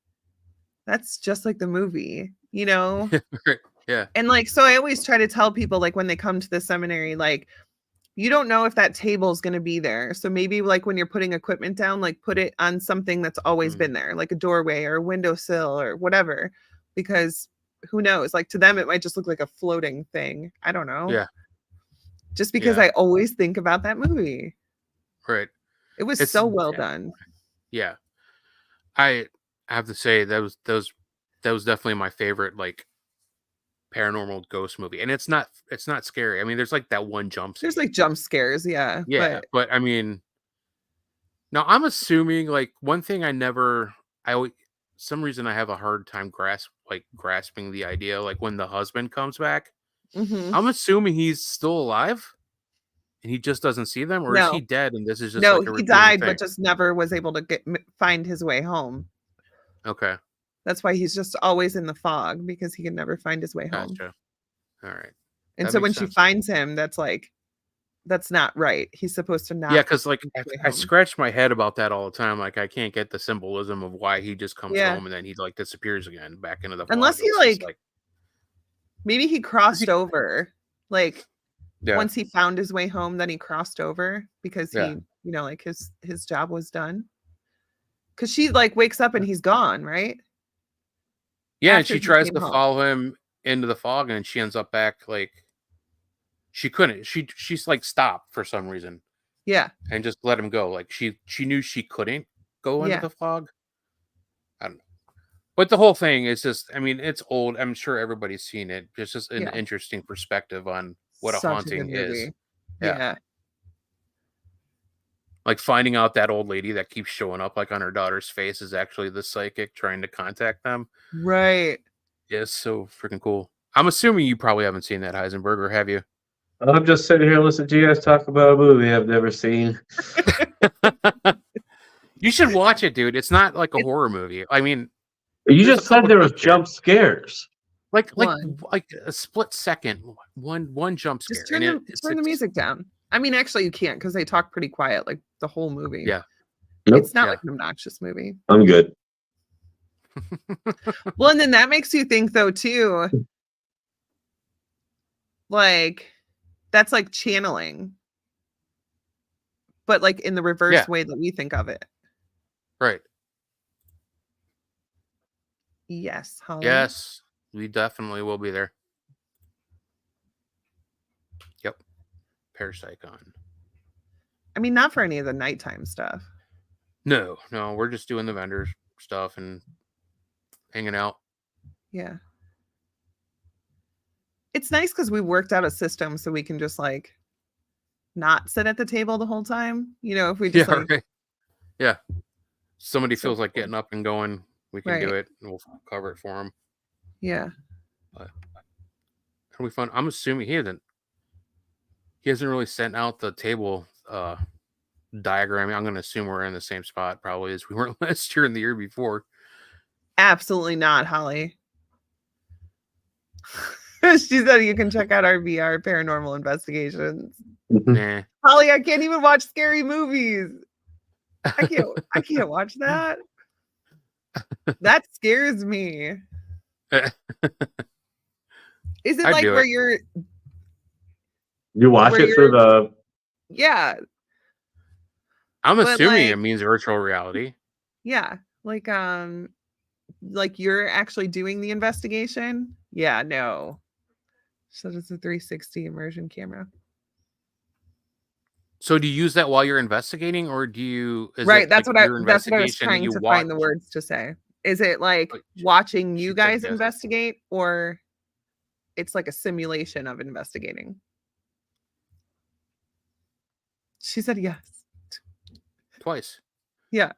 that's just like the movie, Yeah. And like, so I always try to tell people, like, when they come to the seminary, like, you don't know if that table is going to be there. So maybe like when you're putting equipment down, like put it on something that's always been there, like a doorway or a windowsill or whatever, because who knows? Like to them, it might just look like a floating thing. I don't know. Yeah. Just because I always think about that movie. Right. It was so well done. Yeah. I have to say those that was definitely my favorite like paranormal ghost movie. And it's not scary. I mean, there's like that one jump scare. There's like jump scares, yeah. Yeah, but I mean, now I'm assuming like one thing I always, some reason I have a hard time grasping the idea like when the husband comes back. I'm assuming he's still alive and he just doesn't see them, or is he dead and this is just like a he died thing? But just never was able to find his way home. Okay. That's why he's just always in the fog, because he can never find his way home. Gotcha. All right. And so when she finds him, that's not right. He's supposed to not. Yeah, because like I scratch my head about that all the time. Like I can't get the symbolism of why he just comes home and then he like disappears again back into the fog. Unless he like maybe he crossed over. Like once he found his way home, then he crossed over because he, like his job was done. Because she like wakes up and he's gone, right? Yeah, and she tries to follow him into the fog, and she ends up back like she couldn't. She's like stopped for some reason. Yeah. And just let him go. Like she knew she couldn't go into the fog. I don't know. But the whole thing is just, I mean, it's old. I'm sure everybody's seen it. It's just an interesting perspective on what a haunting is. Yeah. Like finding out that old lady that keeps showing up like on her daughter's face is actually the psychic trying to contact them. Right. Yeah, it's so freaking cool. I'm assuming you probably haven't seen that, Heisenberg, or have you? I'm just sitting here listening to you guys talk about a movie I've never seen. You should watch it, dude. It's not like a horror movie. I mean, you just said there was jump scares. Like a split second, one jump scare. Just turn the music down. I mean, actually, you can't because they talk pretty quiet, like the whole movie. Yeah, it's not like an obnoxious movie. I'm good. Well, and then that makes you think, though, too. Like, that's like channeling, but like in the reverse way that we think of it. Right. Yes, Holly. Yes, we definitely will be there. Yep. Parapsychon. I mean, not for any of the nighttime stuff. No, we're just doing the vendor stuff and hanging out. Yeah. It's nice because we worked out a system so we can just like not sit at the table the whole time. You know, if we just somebody feels like getting up and going, we can do it and we'll cover it for them. Yeah. But it'll be fun. I'm assuming he hasn't really sent out the table diagram. I'm going to assume we're in the same spot probably as we were last year and the year before. Absolutely not, Holly. She said you can check out our VR paranormal investigations. Nah. Holly, I can't even watch scary movies. I can't watch that. That scares me. Is it like where you watch it through the? Yeah. I'm assuming it means virtual reality. Yeah. Like you're actually doing the investigation. Yeah, no. So it's a 360 immersion camera. So do you use that while you're investigating, or do you? That's what I was trying to find the words to say. Is it like watching you guys investigate, or it's like a simulation of investigating? She said yes. Twice. Yeah.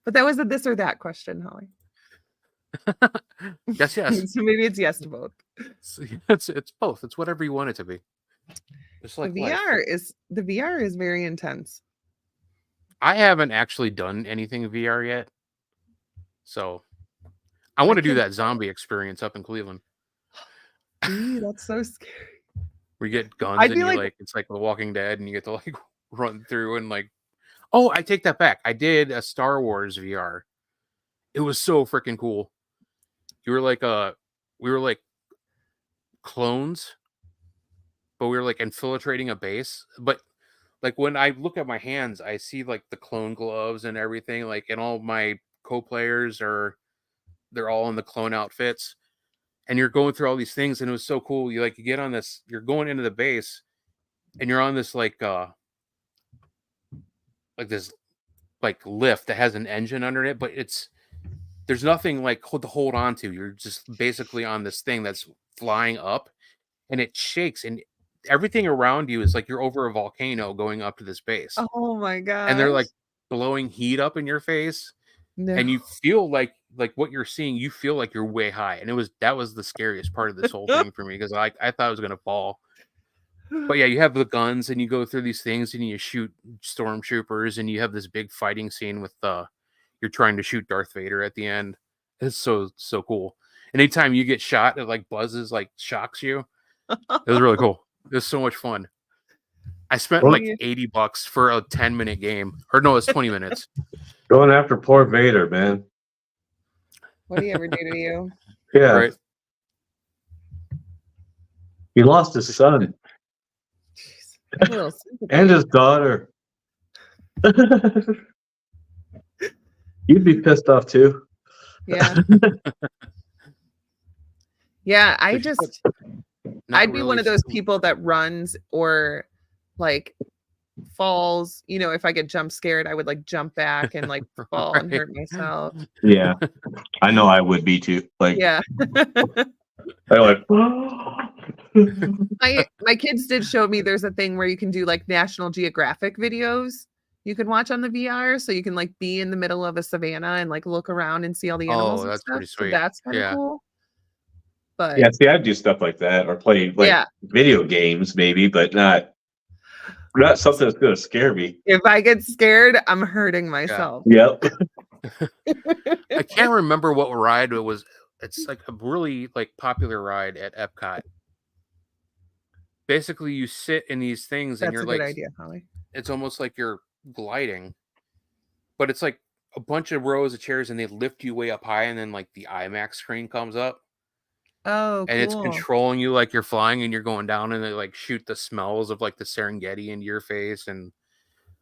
But that was a this or that question, Holly. Yes. So maybe it's yes to both. It's both. It's whatever you want it to be. It's like the VR is very intense. I haven't actually done anything VR yet, so I want to do that zombie experience up in Cleveland. That's so scary. Where you get guns and you're like it's like The Walking Dead, and you get to like run through and like. Oh, I take that back. I did a Star Wars VR. It was so freaking cool. We were like clones, but we were like infiltrating a base. But like when I look at my hands, I see like the clone gloves and everything. Like, and all my co-players they're all in the clone outfits, and you're going through all these things, and it was so cool. You get on this. You're going into the base, and you're on this like this like lift that has an engine under it, but it's there's nothing like to hold on to. You're just basically on this thing that's flying up, and it shakes, and everything around you is like you're over a volcano going up to this base. Oh my And they're gosh. like blowing heat up in your face, No. and you feel like what you're seeing, you feel like you're way high, and that was the scariest part of this whole thing for me, because I thought I was gonna fall. But yeah, you have the guns, and you go through these things, and you shoot stormtroopers, and you have this big fighting scene with you're trying to shoot Darth Vader at the end. It's so cool. Anytime you get shot, it like buzzes, like shocks you. It was really cool. It was so much fun. I spent like $80 for a 10-minute game. Or no, it's 20 minutes. Going after poor Vader, man. What do you ever do to you? Yeah. Right. He lost his son. And his daughter. You'd be pissed off too. Yeah. Yeah, I'd be one of those people that runs or like falls. You know, if I get jump scared, I would like jump back and like fall and hurt myself. Yeah. I know I would be too. Like, yeah. I like my kids did show me there's a thing where you can do like National Geographic videos you can watch on the VR, so you can like be in the middle of a savannah and like look around and see all the animals. Oh, that's pretty sweet. So that's kind of cool. But yeah, see, I'd do stuff like that or play like video games maybe, but not something that's gonna scare me. If I get scared, I'm hurting myself. Yep. I can't remember what ride it was. It's like a really like popular ride at Epcot. Basically, you sit in these things and That's you're a like, good idea, Holly. It's almost like you're gliding, but it's like a bunch of rows of chairs, and they lift you way up high, and then like the IMAX screen comes up. Oh, and it's controlling you like you're flying, and you're going down, and they like shoot the smells of like the Serengeti into your face, and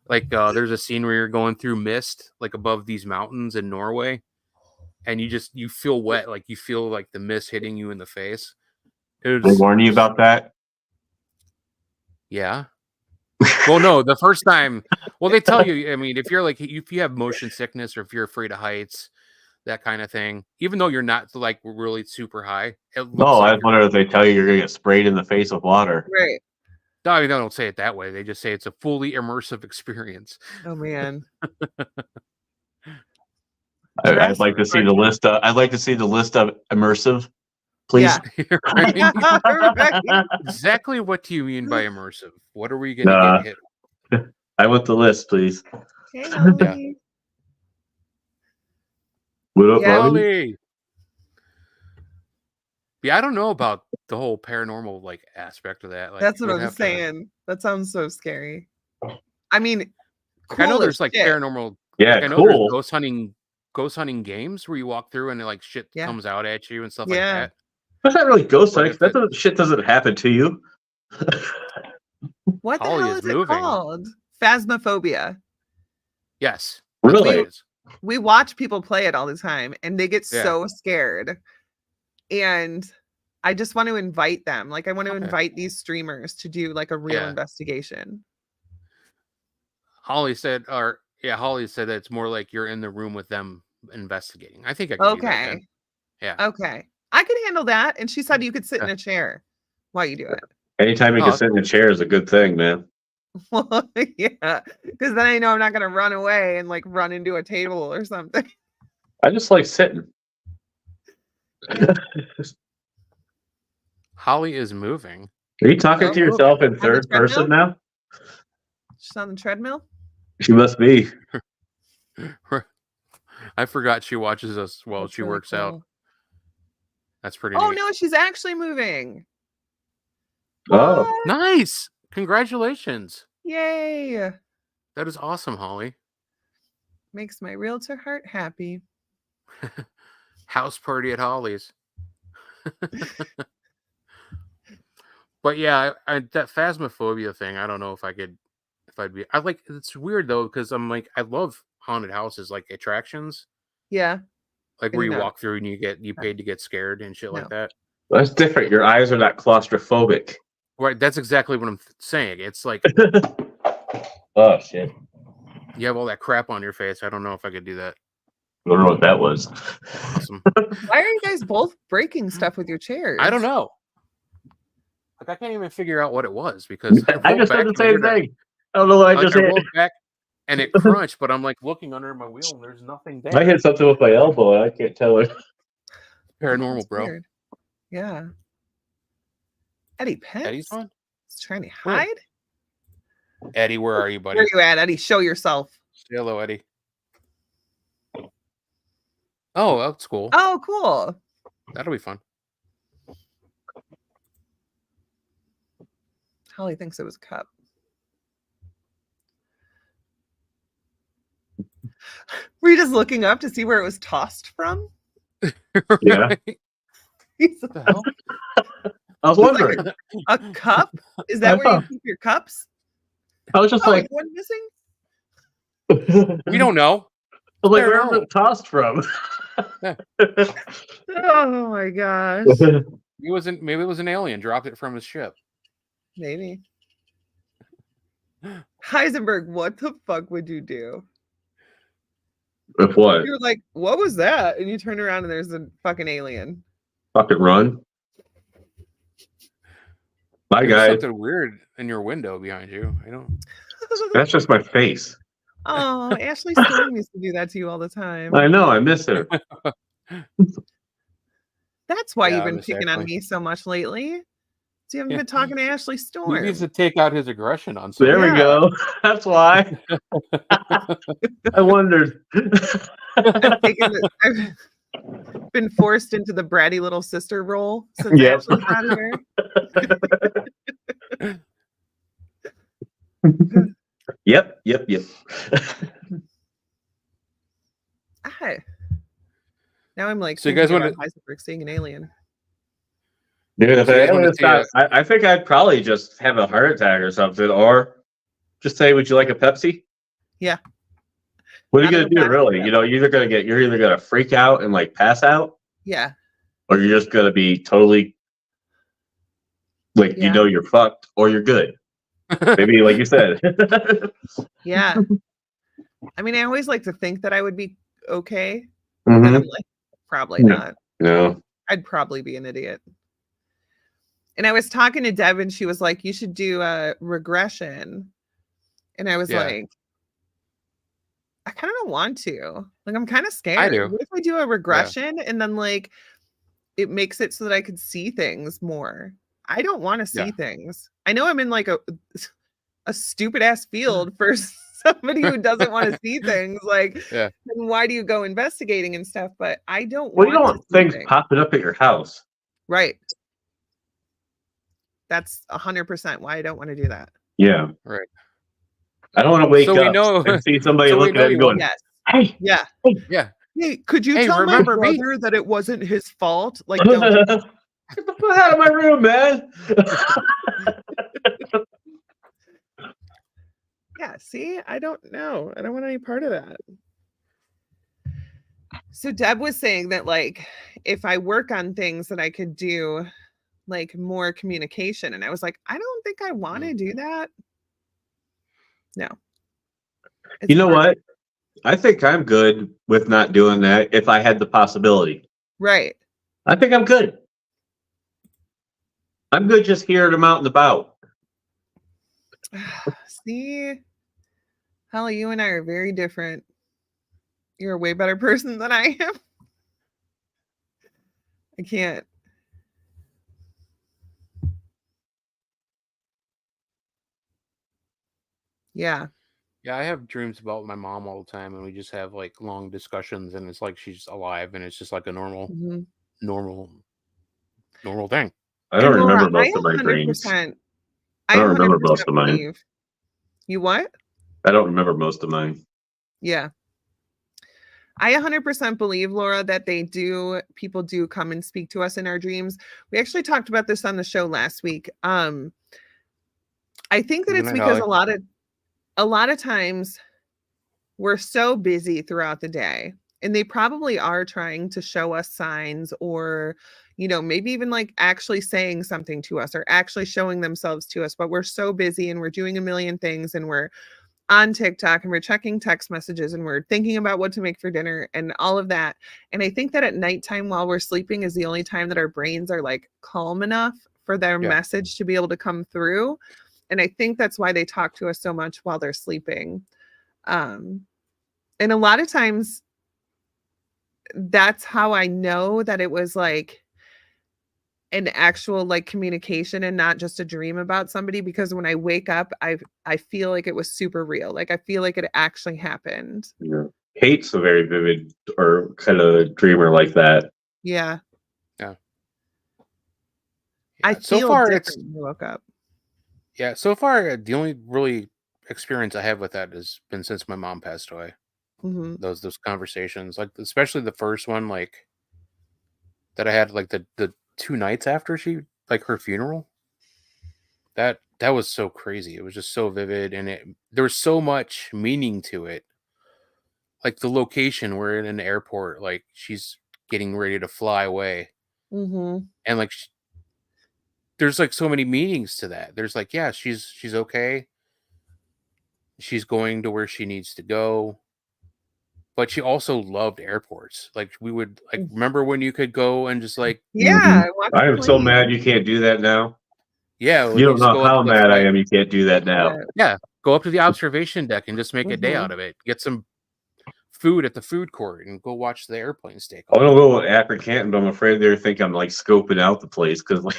like there's a scene where you're going through mist like above these mountains in Norway, and you feel wet, like you feel like the mist hitting you in the face. They warn you about that? Yeah. Well, no, the first time, they tell you, I mean, if you have motion sickness or if you're afraid of heights, that kind of thing, even though you're not like really super high. No, I wonder if they tell you you're going to get sprayed in the face with water. Right. No, I mean, they don't say it that way. They just say it's a fully immersive experience. Oh, man. I'd like to see the list. I'd like to see the list of immersive, please. Yeah. Right. Exactly. What do you mean by immersive? What are we going to get hit? I want the list, please. Hey, Holly. What up, Holly? Yeah, I don't know about the whole paranormal like aspect of that. Like, that's what I'm saying. That sounds so scary. I mean, cool, I know there's like paranormal. Yeah, like, I know cool. There's ghost hunting games where you walk through and like shit comes out at you and stuff like that. That's not really ghost hunting. Shit doesn't happen to you. What the hell is it called? Phasmophobia. Yes. Really? We watch people play it all the time, and they get so scared. And I just want to invite them. Like, I want to invite these streamers to do like a real investigation. Holly said that it's more like you're in the room with them investigating. I think I can do that. Yeah. Okay. I could handle that. And she said you could sit in a chair while you do it. Anytime you can sit in a chair is a good thing, man. Well, yeah. Because then I know I'm not going to run away and like run into a table or something. I just like sitting. Holly is moving. Are you talking to yourself in third person now? She's on the treadmill? She must be. I forgot she watches us while she works out. That's pretty neat. No, she's actually moving. Oh, nice. Congratulations. Yay. That is awesome, Holly. Makes my realtor heart happy. House party at Holly's. But yeah, that phasmophobia thing, I don't know if it's weird though, because I'm like, I love haunted houses, like attractions. Yeah. Like where you walk through and you paid to get scared and shit like that. That's different. Your eyes are not claustrophobic. Right. That's exactly what I'm saying. It's like, oh shit. You have all that crap on your face. I don't know if I could do that. I don't know what that was. Awesome. Why are you guys both breaking stuff with your chairs? I don't know. Like, I can't even figure out what it was because I just said the same thing. I don't know what I just hit. I rolled back and it crunched, but I'm like looking under my wheel and there's nothing there. I hit something with my elbow and I can't tell it. Paranormal, bro. Weird. Yeah. Eddie Pence? Eddie's on? He's trying to hide? Eddie, where are you, buddy? Where are you at, Eddie? Show yourself. Say hello, Eddie. Oh, that's cool. Oh, cool. That'll be fun. Holly thinks it was a cup. Were you just looking up to see where it was tossed from? Yeah. What the hell? I was wondering. Like a cup? Is that where you keep your cups? I was just like, one missing? We don't know. I was like, where was it tossed from? Oh my gosh. Maybe it was an alien, dropped it from his ship. Maybe. Heisenberg, what the fuck would you do? With what? You're like, what was that? And you turn around and there's a fucking alien. Fucking run. Bye, guys. Something weird in your window behind you. I don't. That's just my face. Oh, Ashley Storm used to do that to you all the time. I know. I miss her. That's why you've been picking on me so much lately. So you haven't been talking to Ashley Storm. He needs to take out his aggression on something. There we go. That's why. I wondered. I've been forced into the bratty little sister role since Ashley's out of here. Yep. Now I'm like, so you guys want to Heisenberg seeing an alien? Dude, if I think I'd probably just have a heart attack or something, or just say, "Would you like a Pepsi?" Yeah. What are you gonna do, really? You know, you're either gonna freak out and like pass out, yeah, or you're just gonna be totally like you know you're fucked, or you're good. Maybe like you said. Yeah. I mean, I always like to think that I would be okay. Mm-hmm. And I'm like, probably not. No. I'd probably be an idiot. And I was talking to Deb and she was like, you should do a regression. And I was like, I kind of don't want to. Like, I'm kind of scared. I do. What if I do a regression and then like it makes it so that I could see things more? I don't want to see things. I know I'm in like a stupid ass field for somebody who doesn't want to see things. Like, then why do you go investigating and stuff? But I don't. Well, you don't want things popping up at your house, right? That's 100% why I don't want to do that. Yeah, right. I don't want to wake up and see somebody looking at me going, "Hey, hey, could you tell my brother that it wasn't his fault?" Like, don't. Get the fuck out of my room, man. Yeah, see, I don't know. I don't want any part of that. So Deb was saying that like if I work on things that I could do like more communication. And I was like, I don't think I want to do that. No. You know what? I think I'm good with not doing that if I had the possibility. Right. I think I'm good. I'm good just hearing them out and about. See, Holly, you and I are very different. You're a way better person than I am. I can't. Yeah. Yeah, I have dreams about my mom all the time, and we just have like long discussions, and it's like she's alive, and it's just like a normal thing. I don't remember most of my dreams. I don't remember most of mine. You what? I don't remember most of mine. Yeah. I 100% believe, Laura, that people do come and speak to us in our dreams. We actually talked about this on the show last week. I think that it's because a lot of times we're so busy throughout the day, and they probably are trying to show us signs, or, you know, maybe even like actually saying something to us or actually showing themselves to us, but we're so busy and we're doing a million things and we're on TikTok and we're checking text messages and we're thinking about what to make for dinner and all of that. And I think that at nighttime while we're sleeping is the only time that our brains are like calm enough for their message to be able to come through. And I think that's why they talk to us so much while they're sleeping. And a lot of times that's how I know that it was like an actual like communication and not just a dream about somebody, because when I wake up, I feel like it was super real. Like I feel like it actually happened. Yeah. Kate's a very vivid or kind of dreamer like that. Yeah. Yeah. I feel so far different when I woke up. Yeah, so far the only really experience I have with that has been since my mom passed away. Mm-hmm. Those conversations, like especially the first one, like that I had like the 2 nights after she like her funeral. That was so crazy. It was just so vivid, and there was so much meaning to it. Like the location, we're in an airport, like she's getting ready to fly away, and like there's like so many meanings to that. There's like, yeah, she's okay. She's going to where she needs to go. But she also loved airports. Like we would like remember when you could go and just like I am so mad you can't do that now. Yeah, you don't know how mad I am you can't do that now. Yeah, go up to the observation deck and just make a day out of it. Get some food at the food court and go watch the airplanes take off. I want to go to Akron Canton, but I'm afraid they think I'm like scoping out the place because like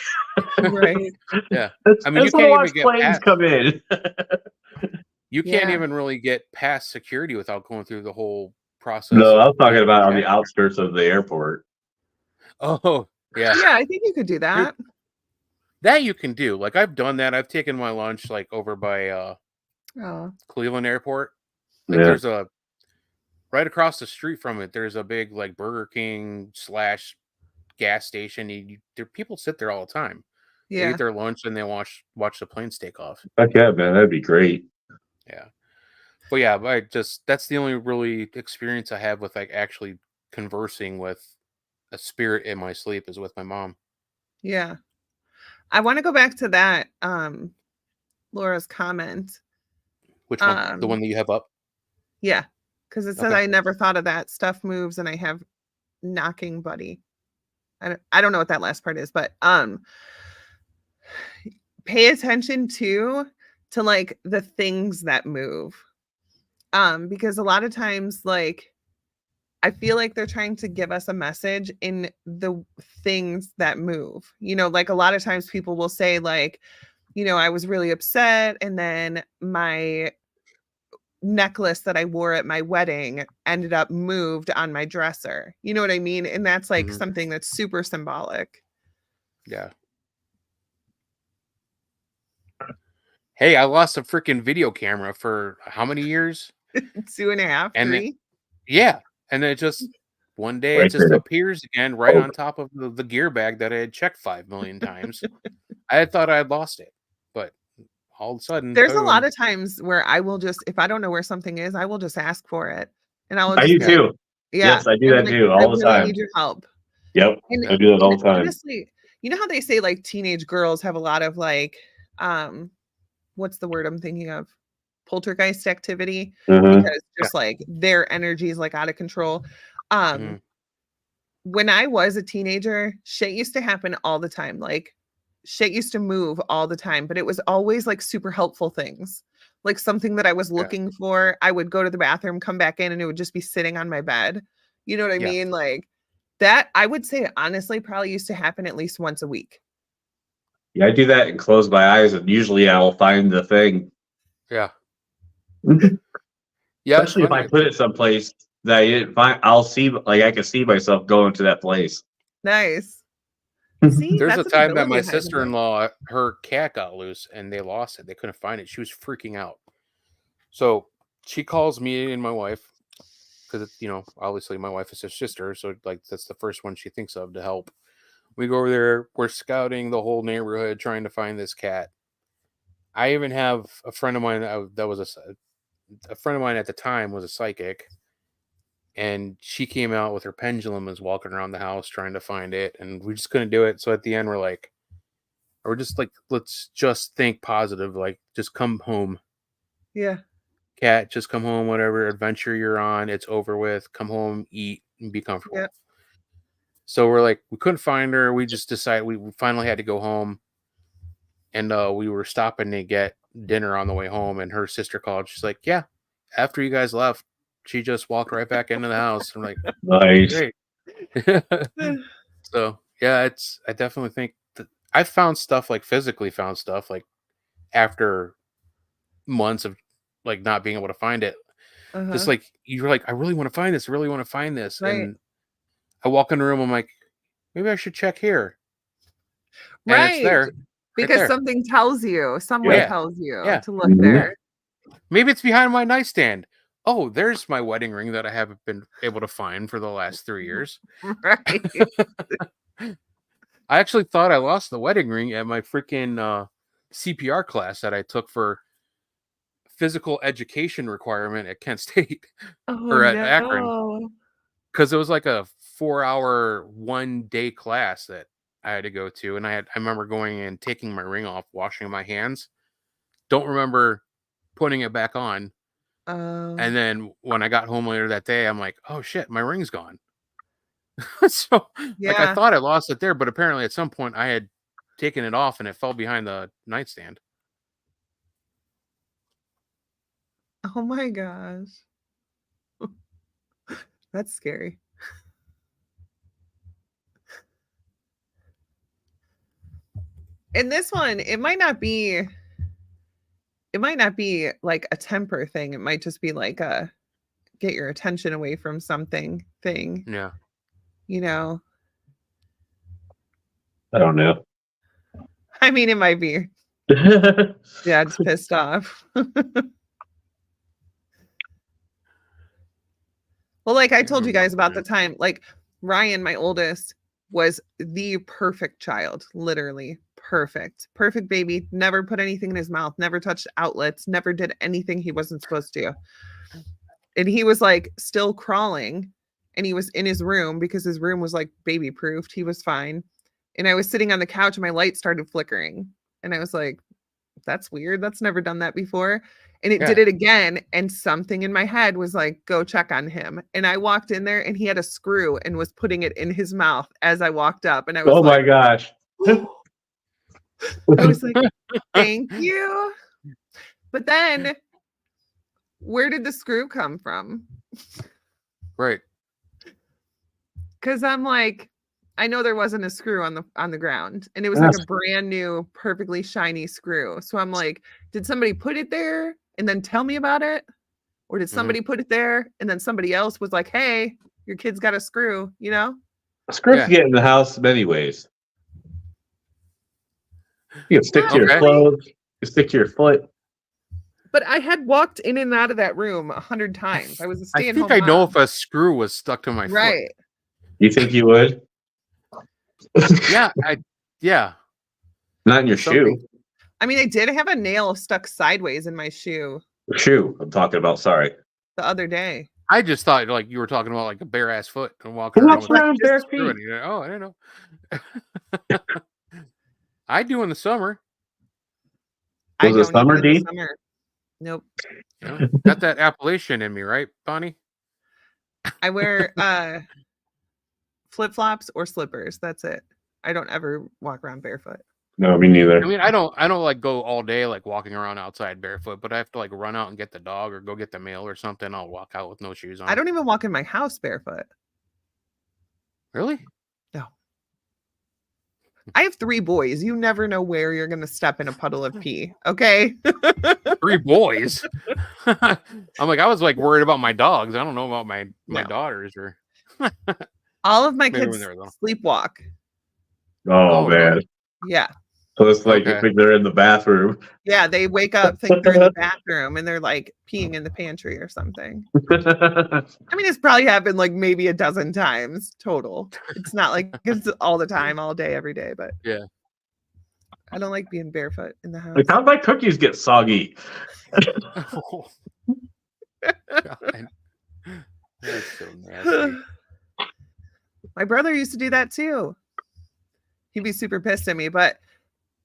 right. Yeah, I mean you can't even get planes come in. You can't even really get past security without going through the whole process. No, I was talking about on the outskirts of the airport. Oh, yeah. Yeah, I think you could do that. That you can do. Like I've done that. I've taken my lunch like over by Cleveland Airport. Like there's a right across the street from it. There's a big like Burger King / gas station. People sit there all the time. Yeah, they eat their lunch and they watch the planes take off. Heck yeah, man, that'd be great. Yeah, but yeah, that's the only really experience I have with like actually conversing with a spirit in my sleep is with my mom. Yeah, I want to go back to that Laura's comment. Which one? The one that you have up? Yeah, because it says I never thought of that. Stuff moves and I have knocking buddy. I don't know what that last part is, but pay attention to like the things that move. Because a lot of times like I feel like they're trying to give us a message in the things that move. Like a lot of times people will say like, I was really upset and then my necklace that I wore at my wedding ended up moved on my dresser. You know what I mean? And that's like something that's super symbolic. Yeah. Hey, I lost a freaking video camera for how many years? 2.5, and 3. And then it just one day it just appears again right on top of the gear bag that I had checked 5 million times. I had thought I had lost it, but all of a sudden there's a lot of times where I will just, if I don't know where something is, I will just ask for it. And I do too. Yeah. Yes, I do that too all the time. I need your help. Yep. I do that all the time. Honestly, you know how they say like teenage girls have a lot of like what's the word I'm thinking of? Poltergeist activity, because just like their energy is like out of control. When I was a teenager, shit used to happen all the time. Like shit used to move all the time, but it was always like super helpful things. Like something that I was looking for. I would go to the bathroom, come back in, and it would just be sitting on my bed. You know what I mean? Like that, I would say honestly probably used to happen at least once a week. Yeah, I do that and close my eyes, and usually I will find the thing. Yeah. Especially if I put it someplace that I didn't find, I'll see, like I can see myself going to that place. Nice. See, there's a time that my sister-in-law, her cat got loose and they lost it. They couldn't find it. She was freaking out. So she calls me and my wife because, obviously my wife is her sister. So like that's the first one she thinks of to help. We go over there. We're scouting the whole neighborhood trying to find this cat. I even have a friend of mine that was a friend of mine at the time was a psychic, and she came out with her pendulum and was walking around the house trying to find it, and we just couldn't do it. So at the end, we're just like, let's just think positive, like just come home. Yeah. cat, just come home, whatever adventure you're on, it's over with. Come home, eat, and be comfortable. Yep. So we're like, we couldn't find her. We just decided we finally had to go home. And we were stopping to get dinner on the way home. And her sister called. She's like, yeah, after you guys left, she just walked right back into the house. I'm like, nice. Great. So, yeah, I definitely think that I found stuff, like physically found stuff, like after months of like not being able to find it. Just like you're like, I really want to find this. I really want to find this. Right. And I walk in the room. I'm like, maybe I should check here. Right. And it's there. Because there. something tells you, someone tells you to look there. Maybe it's behind my nightstand. Oh, there's my wedding ring that I haven't been able to find for the last 3 years. Right. I actually thought I lost the wedding ring at my freaking CPR class that I took for physical education requirement at Kent State or at Akron. Because it was like a 4-hour, 1-day class that I had to go to. And I remember going and taking my ring off, washing my hands. Don't remember putting it back on. And then when I got home later that day, I'm like, oh shit, my ring's gone. So like I thought I lost it there, but apparently at some point I had taken it off and it fell behind the nightstand. Oh my gosh. That's scary. And this one, it might not be like a temper thing. It might just be like a get your attention away from something thing. Yeah. You know? I don't know. I mean, it might be. Yeah, it's pissed off. Well, like I told you guys about the time, like Ryan, my oldest, was the perfect child, literally perfect baby, never put anything in his mouth, never touched outlets, never did anything he wasn't supposed to. And he was like still crawling, and he was in his room because his room was like baby proofed. He was fine. And I was sitting on the couch and my light started flickering. And I was like, that's weird. That's never done that before. And it did it again. And something in my head was like, go check on him. And I walked in there and he had a screw and was putting it in his mouth as I walked up. And I was oh my gosh. I was like, thank you. But then where did the screw come from? Right. Because I'm like, I know there wasn't a screw on the ground, and it was like a brand new, perfectly shiny screw. So I'm like, did somebody put it there and then tell me about it? Or did somebody put it there and then somebody else was like, hey, your kid's got a screw, you know? A screw can get in the house many ways. You can stick to your clothes, you can stick to your foot. But I had walked in and out of that room 100 times. I was a stay-at-home I think I know if a screw was stuck to my foot. You think you would? Yeah, Not in your shoe. I mean, I did have a nail stuck sideways in my shoe. Shoe, I'm talking about. Sorry. The other day. I just thought like you were talking about like a bare ass foot and walking around with bare feet. Oh, I didn't know. I do in the summer. Was it summer, D? Nope. Got that Appalachian in me, right, Bonnie? I wear flip-flops or slippers. That's it. I don't ever walk around barefoot. No, me neither. I mean, I don't like go all day like walking around outside barefoot, but I have to like run out and get the dog or go get the mail or something. I'll walk out with no shoes on. I don't even walk in my house barefoot. Really? No. I have 3 boys. You never know where you're going to step in a puddle of pee. Okay. 3 boys. I'm like, I was like worried about my dogs. I don't know about my daughters or. All of my kids sleepwalk. Oh man. Yeah. So it's like you think they're in the bathroom. Yeah, they wake up, think they're in the bathroom, and they're like peeing in the pantry or something. I mean, it's probably happened like maybe a dozen times total. It's not like it's all the time, all day, every day, but yeah. I don't like being barefoot in the house. Like, how'd my cookies get soggy? Oh, God. That's so nasty. My brother used to do that too. He'd be super pissed at me, but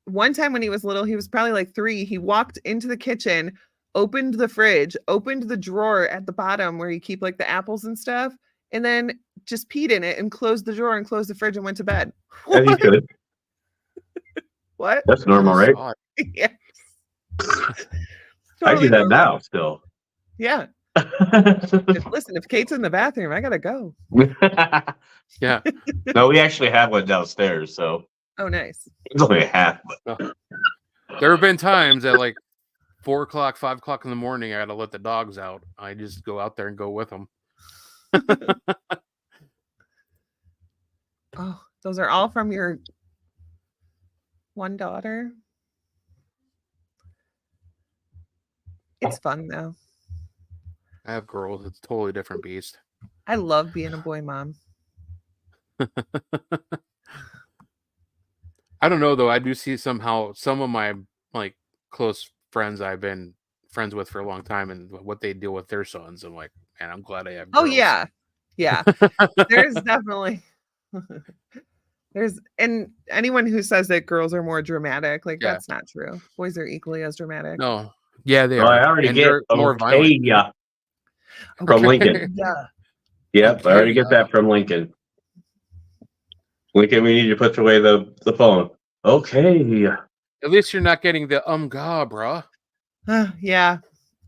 one time when he was little, he was probably like 3. He walked into the kitchen, opened the fridge, opened the drawer at the bottom where you keep like the apples and stuff, and then just peed in it and closed the drawer and closed the fridge and went to bed. As you could. What? That's normal, right? Yes. I do that now still. Yeah. Listen, if Kate's in the bathroom, I gotta go. Yeah. No, we actually have one downstairs, so. Oh, nice. It's only a half, but. There have been times at like 4 o'clock, 5 o'clock in the morning, I gotta let the dogs out. I just go out there and go with them. Oh, those are all from your one daughter. It's fun though. I have girls. It's a totally different beast. I love being a boy mom. I don't know though. I do see somehow some of my like close friends I've been friends with for a long time and what they deal with their sons. I'm like, man, I'm glad I have girls. Oh yeah. Yeah. There's definitely and anyone who says that girls are more dramatic, like that's not true. Boys are equally as dramatic. No. Yeah, they are. I already and get more violent. Yeah. From Lincoln. Yeah. Yep, okay, I already get that from Lincoln. Lincoln, we need to put away the phone. Okay. At least you're not getting the god, bruh. Yeah.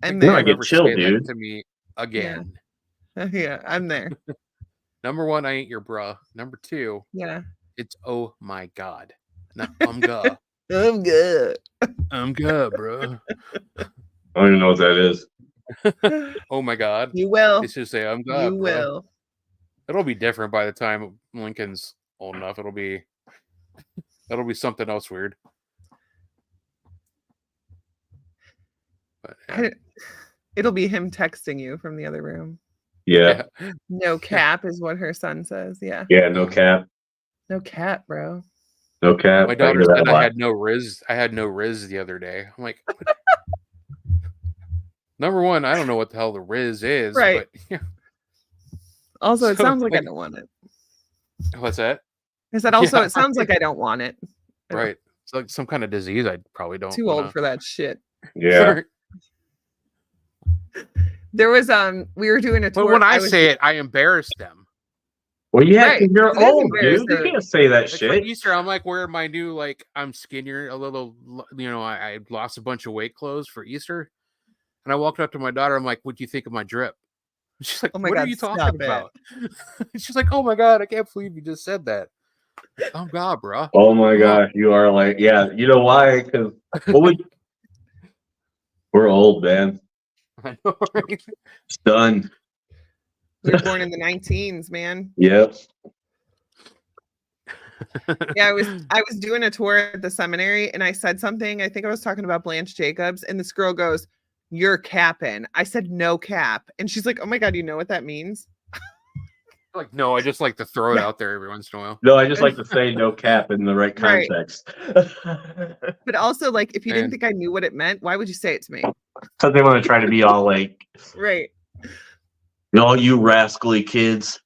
I'm there. I get chill, dude. To me again. Yeah, I'm there. Number one, I ain't your bruh. Number two, it's oh my god. Not god. I'm good. I'm good, bro. I don't even know what that is. Oh my god. You will. It's just say I'm good. You will. It'll be different by the time Lincoln's old enough. It'll be something else weird. But, it'll be him texting you from the other room. Yeah. No cap is what her son says. Yeah. Yeah, no cap. No cap, bro. No cap. My daughter said I had no riz. I had no riz the other day. I'm like, number one, I don't know what the hell the riz is. Right. But, yeah. Also, it sounds like I don't want it. What's that? I said also, it sounds like I don't want it. Right. It's like some kind of disease I probably don't. Too old for that shit. Yeah. There was we were doing a tour. But when I say it, I embarrass them. Well, yeah, because you're old, dude. You can't say that shit. For Easter, I'm like wearing my new, like, I'm skinnier, a little, you know, I lost a bunch of weight clothes for Easter. And I walked up to my daughter. I'm like, what do you think of my drip? She's like, what are you talking about? She's like, oh my God, I can't believe you just said that. Oh God, bro. Oh my gosh, you are like, yeah, you know why? Because we're old, man. I know, right? It's done. You're born in the 19s, man. Yep. Yeah, I was doing a tour at the seminary and I said something. I think I was talking about Blanche Jacobs, and this girl goes, "You're capping." I said, "No cap." And she's like, "Oh my God, you know what that means?" Like, no, I just like to throw it out there every once in a while. No, I just like to say no cap in the right context. Right. But also, like, if you didn't think I knew what it meant, why would you say it to me? Because they want to try to be all like, right. No, you rascally kids.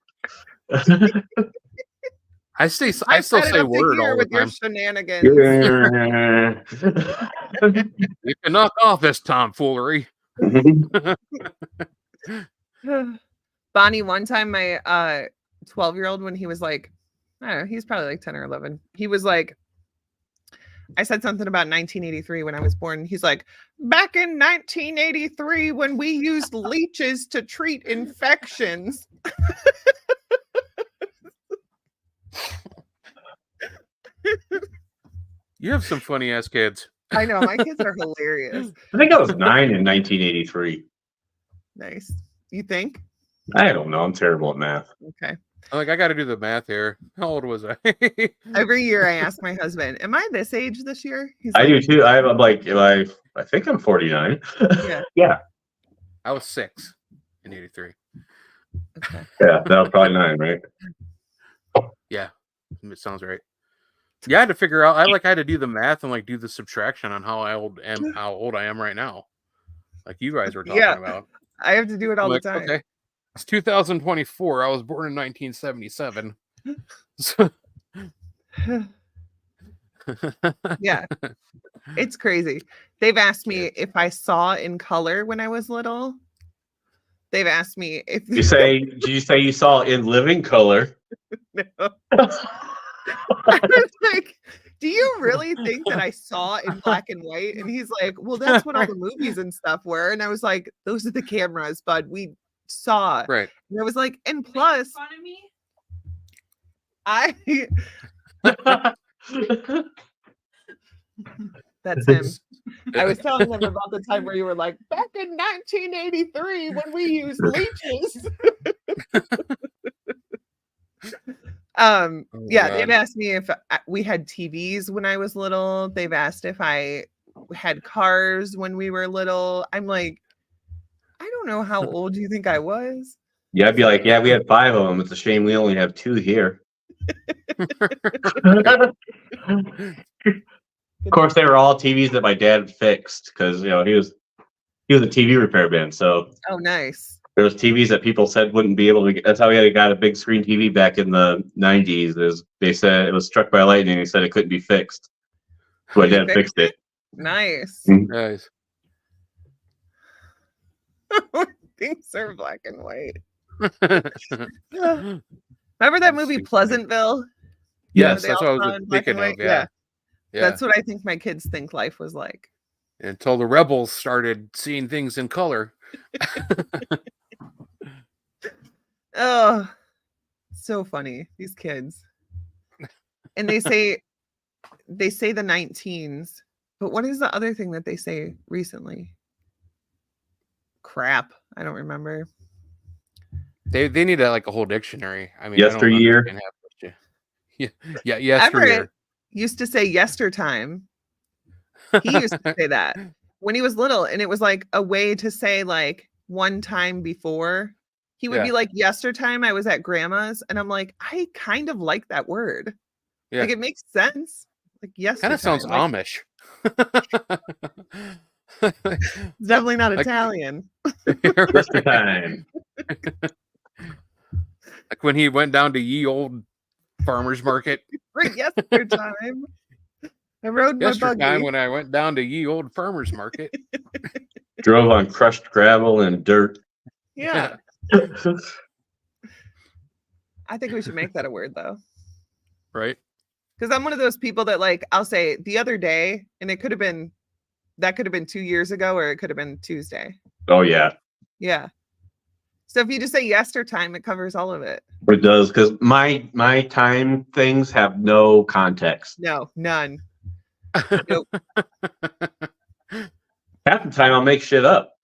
I still say word all the with time. Your shenanigans. You can knock off this tomfoolery. Bonnie, one time my 12-year-old, when he was like, I don't know, he's probably like 10 or 11. He was like, I said something about 1983 when I was born. He's like, back in 1983 when we used leeches to treat infections. You have some funny ass kids. I know, my kids are hilarious. I think I was 9 in 1983. Nice. You think? I don't know. I'm terrible at math. Okay. Like, I got to do the math here. How old was I? Every year I ask my husband, am I this age this year? He's I like, do too. I'm like, I think I'm 49. Yeah. Yeah. I was 6 in 83. Okay. Yeah, that was probably 9, right? Yeah, it sounds right. Yeah, I had to figure out. I had to do the math and like do the subtraction on how old I am right now. Like you guys were talking about. I have to do it all the time. Okay. It's 2024. I was born in 1977. So... Yeah. It's crazy. They've asked me if I saw in color when I was little. They've asked me if did you say you saw in living color? No. I was like, do you really think that I saw in black and white? And he's like, well, that's what all the movies and stuff were. And I was like, those are the cameras, bud. We saw. Right. And I was like, and plus, fun of me? That's him. I was telling them about the time where you were like, back in 1983 when we used leeches. Yeah, they've asked me if we had TVs when I was little. They've asked if I had cars when we were little. I'm like, I don't know how old you think I was. Yeah, I'd be like, yeah, we had 5 of them. It's a shame we only have 2 here. Of course, they were all TVs that my dad fixed because he was a TV repairman. So nice. There was TVs that people said wouldn't be able to get. That's how we got a big screen TV back in the 90s. They said it was struck by lightning. They said it couldn't be fixed. So my dad fixed it. Nice. Nice. Things are black and white. Remember that movie Pleasantville? Yes, that's what I was thinking of. Yeah. That's what I think my kids think life was like. Until the rebels started seeing things in color. Oh, so funny, these kids. And they say the 19s, but what is the other thing that they say recently? Crap, I don't remember. They need a whole dictionary. I mean, yesteryear. Yeah, yesteryear. Everett used to say yestertime. He used to say that when he was little, and it was like a way to say like one time before. He would be like, yestertime I was at grandma's, and I'm like, I kind of like that word. Yeah. Like it makes sense. Like yestertime. Kind of sounds Amish. It's definitely not Italian. Yestertime. Like when he went down to ye old farmer's market. Right, yestertime. I rode my buggy. When I went down to ye old farmer's market. Drove on crushed gravel and dirt. Yeah. I think we should make that a word though. Right. Because I'm one of those people that like, I'll say the other day, and that could have been 2 years ago, or it could have been Tuesday. Oh yeah. Yeah. So if you just say yestertime, it covers all of it. It does, because my time things have no context. No, none. Nope. Half the time I'll make shit up.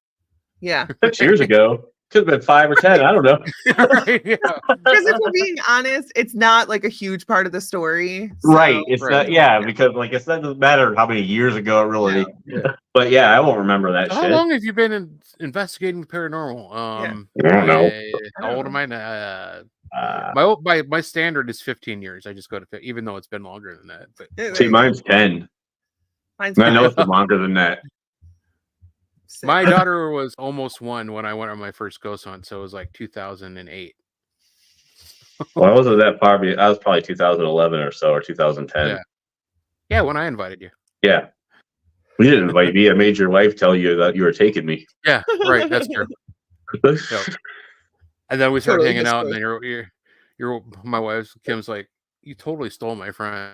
Yeah. 6 years ago. Could have been 5 or 10. I don't know. Because if we're being honest, it's not like a huge part of the story. So. Right. It's not. Yeah, because like it doesn't matter how many years ago it really. Yeah. But yeah, I won't remember that. How long have you been investigating the paranormal? I don't know. How old am I now? My standard is 15 years. I just go to even though it's been longer than that. But see, mine's 10. I know it's longer than that. My daughter was almost 1 when I went on my first ghost hunt, so it was like 2008. Well, I wasn't that far. I was probably 2011 or so, or 2010. Yeah, when I invited you. Yeah. We didn't invite me. I made your wife tell you that you were taking me. Yeah, right. That's true. And then we started hanging out, and then my wife, Kim's like, you totally stole my friend.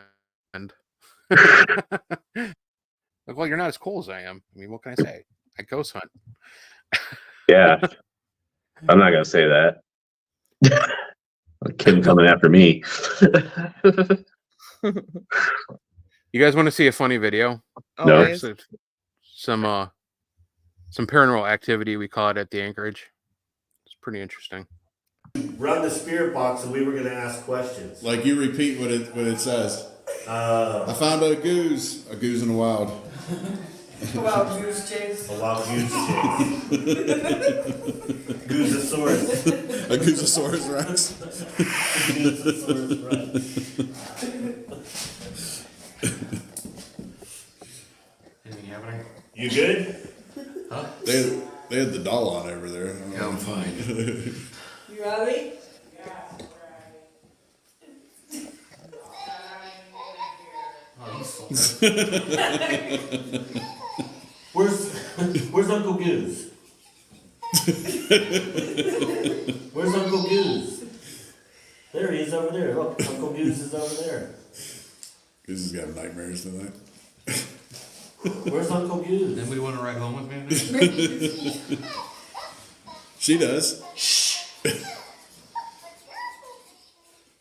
Like, well, you're not as cool as I am. I mean, what can I say? I ghost hunt. Yeah. I'm not going to say that. Kim coming after me. You guys want to see a funny video? No. Some paranormal activity, we call it at the Anchorage. It's pretty interesting. Run the spirit box and we were going to ask questions. Like you repeat what it says. I found a goose in the wild. A wild goose chase. A wild goose chase. Gooseosaurus. A Gooseosaurus Rex. Gooseosaurus Rex. Anything happening? You good? Huh? They had the doll on over there. Yeah, I'm fine. You ready? Oh, he's full. Where's Uncle Goose? Where's Uncle Goose? There he is over there. Look, Uncle Goose is over there. Goose has got nightmares tonight. Where's Uncle Goose? Anybody want to ride home with me? She does.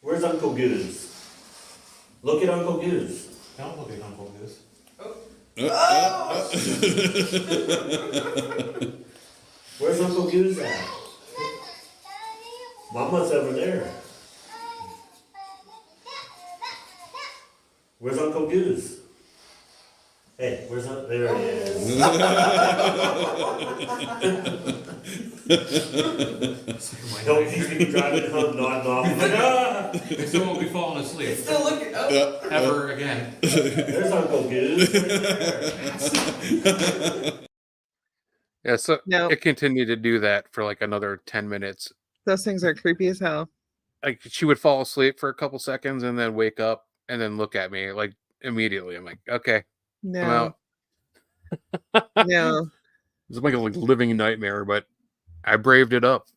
Where's Uncle Goose? Look at Uncle Goose. Don't look at Uncle Goose. Where's Uncle Goose at? Mama's over there. Where's Uncle Goose? Hey, where's Uncle? There he is. Don't keep me driving home, nodding off. Like, ah! I still won't be falling asleep. Still looking. Oh. Ever again. There's Uncle Goose. Yeah, so No. it continued to do that for like another 10 minutes. Those things are creepy as hell. Like she would fall asleep for a couple seconds and then wake up and then look at me like immediately. I'm like, okay, I'm No. out. No. It's like a living nightmare, but I braved it up.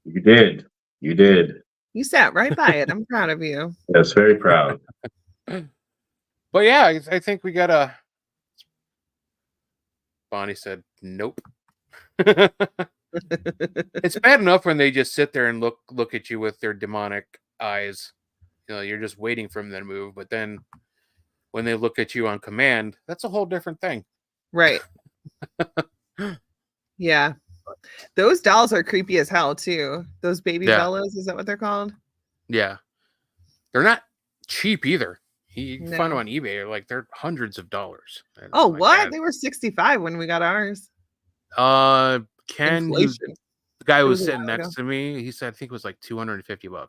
You did. You did. You sat right by it. I'm proud of you. Yes, very proud. But yeah, I think we got a. Bonnie said, nope. It's bad enough when they just sit there and look at you with their demonic eyes. You know, you're just waiting for them to move. But then when they look at you on command, that's a whole different thing. Right. Yeah. Those dolls are creepy as hell too. Those baby Bellas, is that what they're called? Yeah. They're not cheap either. You can No. find them on eBay. Like they're hundreds of dollars. And Oh, my what? God. They were 65 when we got ours. Ken, Inflation. the guy who It was was a sitting while next ago. to me, he said I think it was like $250.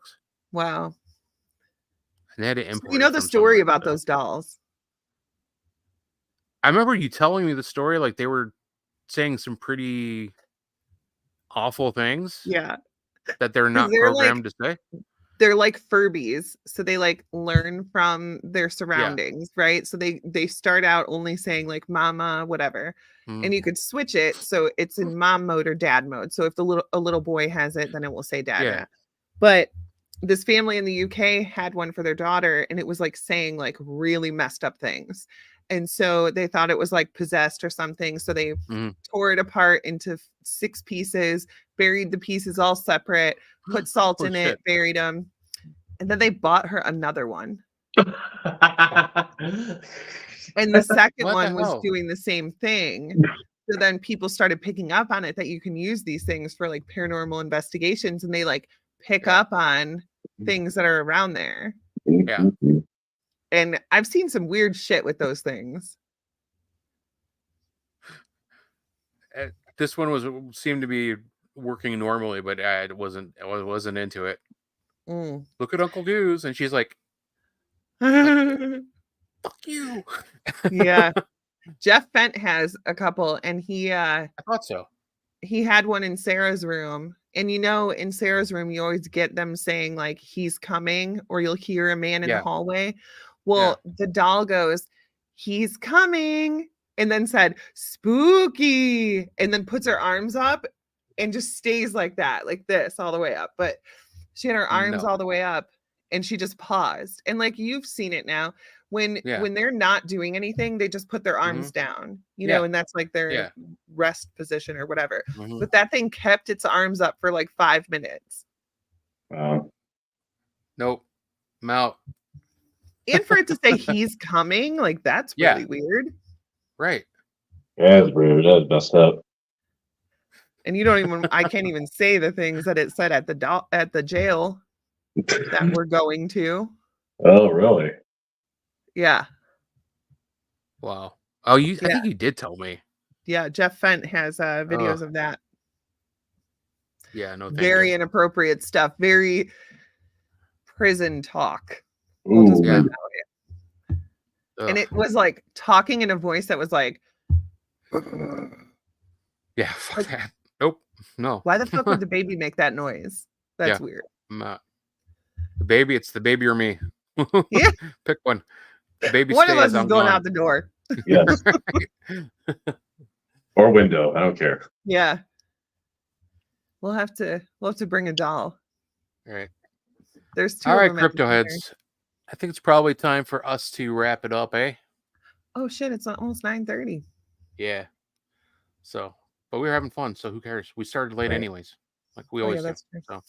Wow. And they had to So import you know it the from story somewhere, about so. those dolls. I remember you telling me the story, like they were saying some pretty awful things. Yeah. That they're not they're programmed to say. They're like Furbies, so they like learn from their surroundings, right? So they start out only saying like mama, whatever. And you could switch it so it's in mom mode or dad mode. So if a little boy has it, then it will say dad. Yeah. But this family in the UK had one for their daughter, and it was like saying like really messed up things. And so they thought it was like possessed or something. So they tore it apart into 6 pieces, buried the pieces all separate, put salt in it, buried them. And then they bought her another one. And the second one was doing the same thing. So then people started picking up on it that you can use these things for like paranormal investigations, and they like pick up on things that are around there. Yeah. And I've seen some weird shit with those things. This one seemed to be working normally, but I wasn't into it. Look at Uncle Goose, and she's like, fuck you. Yeah. Jeff Fent has a couple, and I thought so. He had one in Sarah's room. And you know, in Sarah's room, you always get them saying like he's coming, or you'll hear a man in the hallway. Well, the doll goes, he's coming, and then said, spooky, and then puts her arms up and just stays like that, like this all the way up. But she had her arms all the way up, and she just paused. And like you've seen it now, when they're not doing anything, they just put their arms down, you know, and that's like their rest position or whatever. But that thing kept its arms up for like 5 minutes. Wow. Nope. I'm out. And for it to say he's coming, like that's really weird. Right. Yeah, that's weird. That's messed up. And you don't even I can't even say the things that it said at the jail that we're going to. Oh, really? Yeah. Wow. Oh, I think you did tell me. Yeah, Jeff Fent has videos of that. Yeah, no, very inappropriate stuff. Very prison talk. Ooh, we'll just put it that way. And it was like talking in a voice that was like, yeah, fuck that. Nope. No. Why the fuck would the baby make that noise? That's weird. The baby, it's the baby or me. Yeah. Pick one. Baby One of stay us as is I'm going gone. out the door. Yes. Or window. I don't care. Yeah. We'll have to bring a doll. All right. There's 2 All of right, them at the crypto dinner. heads. I think it's probably time for us to wrap it up, eh? Oh shit, it's almost 9:30. Yeah. So, but we were having fun, so who cares? We started late anyways, like we always do. That's true.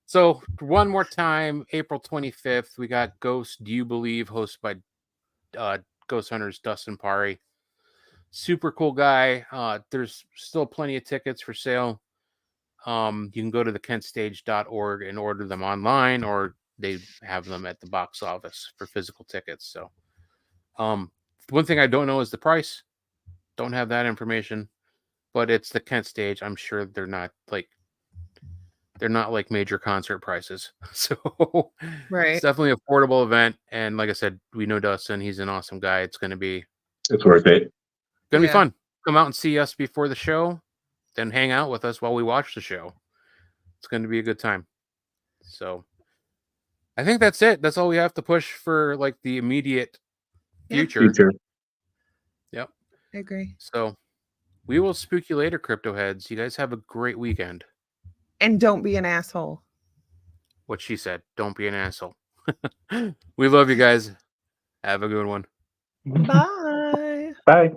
So one more time, April 25th, we got Ghost Do You Believe, hosted by Ghost Hunters Dustin Pari. Super cool guy. There's still plenty of tickets for sale. You can go to thekentstage.org and order them online, or they have them at the box office for physical tickets. So, one thing I don't know is the price. Don't have that information, but it's the Kent Stage. I'm sure they're not like major concert prices. So, it's definitely an affordable event. And like I said, we know Dustin. He's an awesome guy. It's worth it. Gonna be fun. Come out and see us before the show, then hang out with us while we watch the show. It's going to be a good time. So I think that's it. That's all we have to push for, like, the immediate future. Yep. I agree. So we will spook you later, crypto heads. You guys have a great weekend. And don't be an asshole. What she said. Don't be an asshole. We love you guys. Have a good one. Bye. Bye.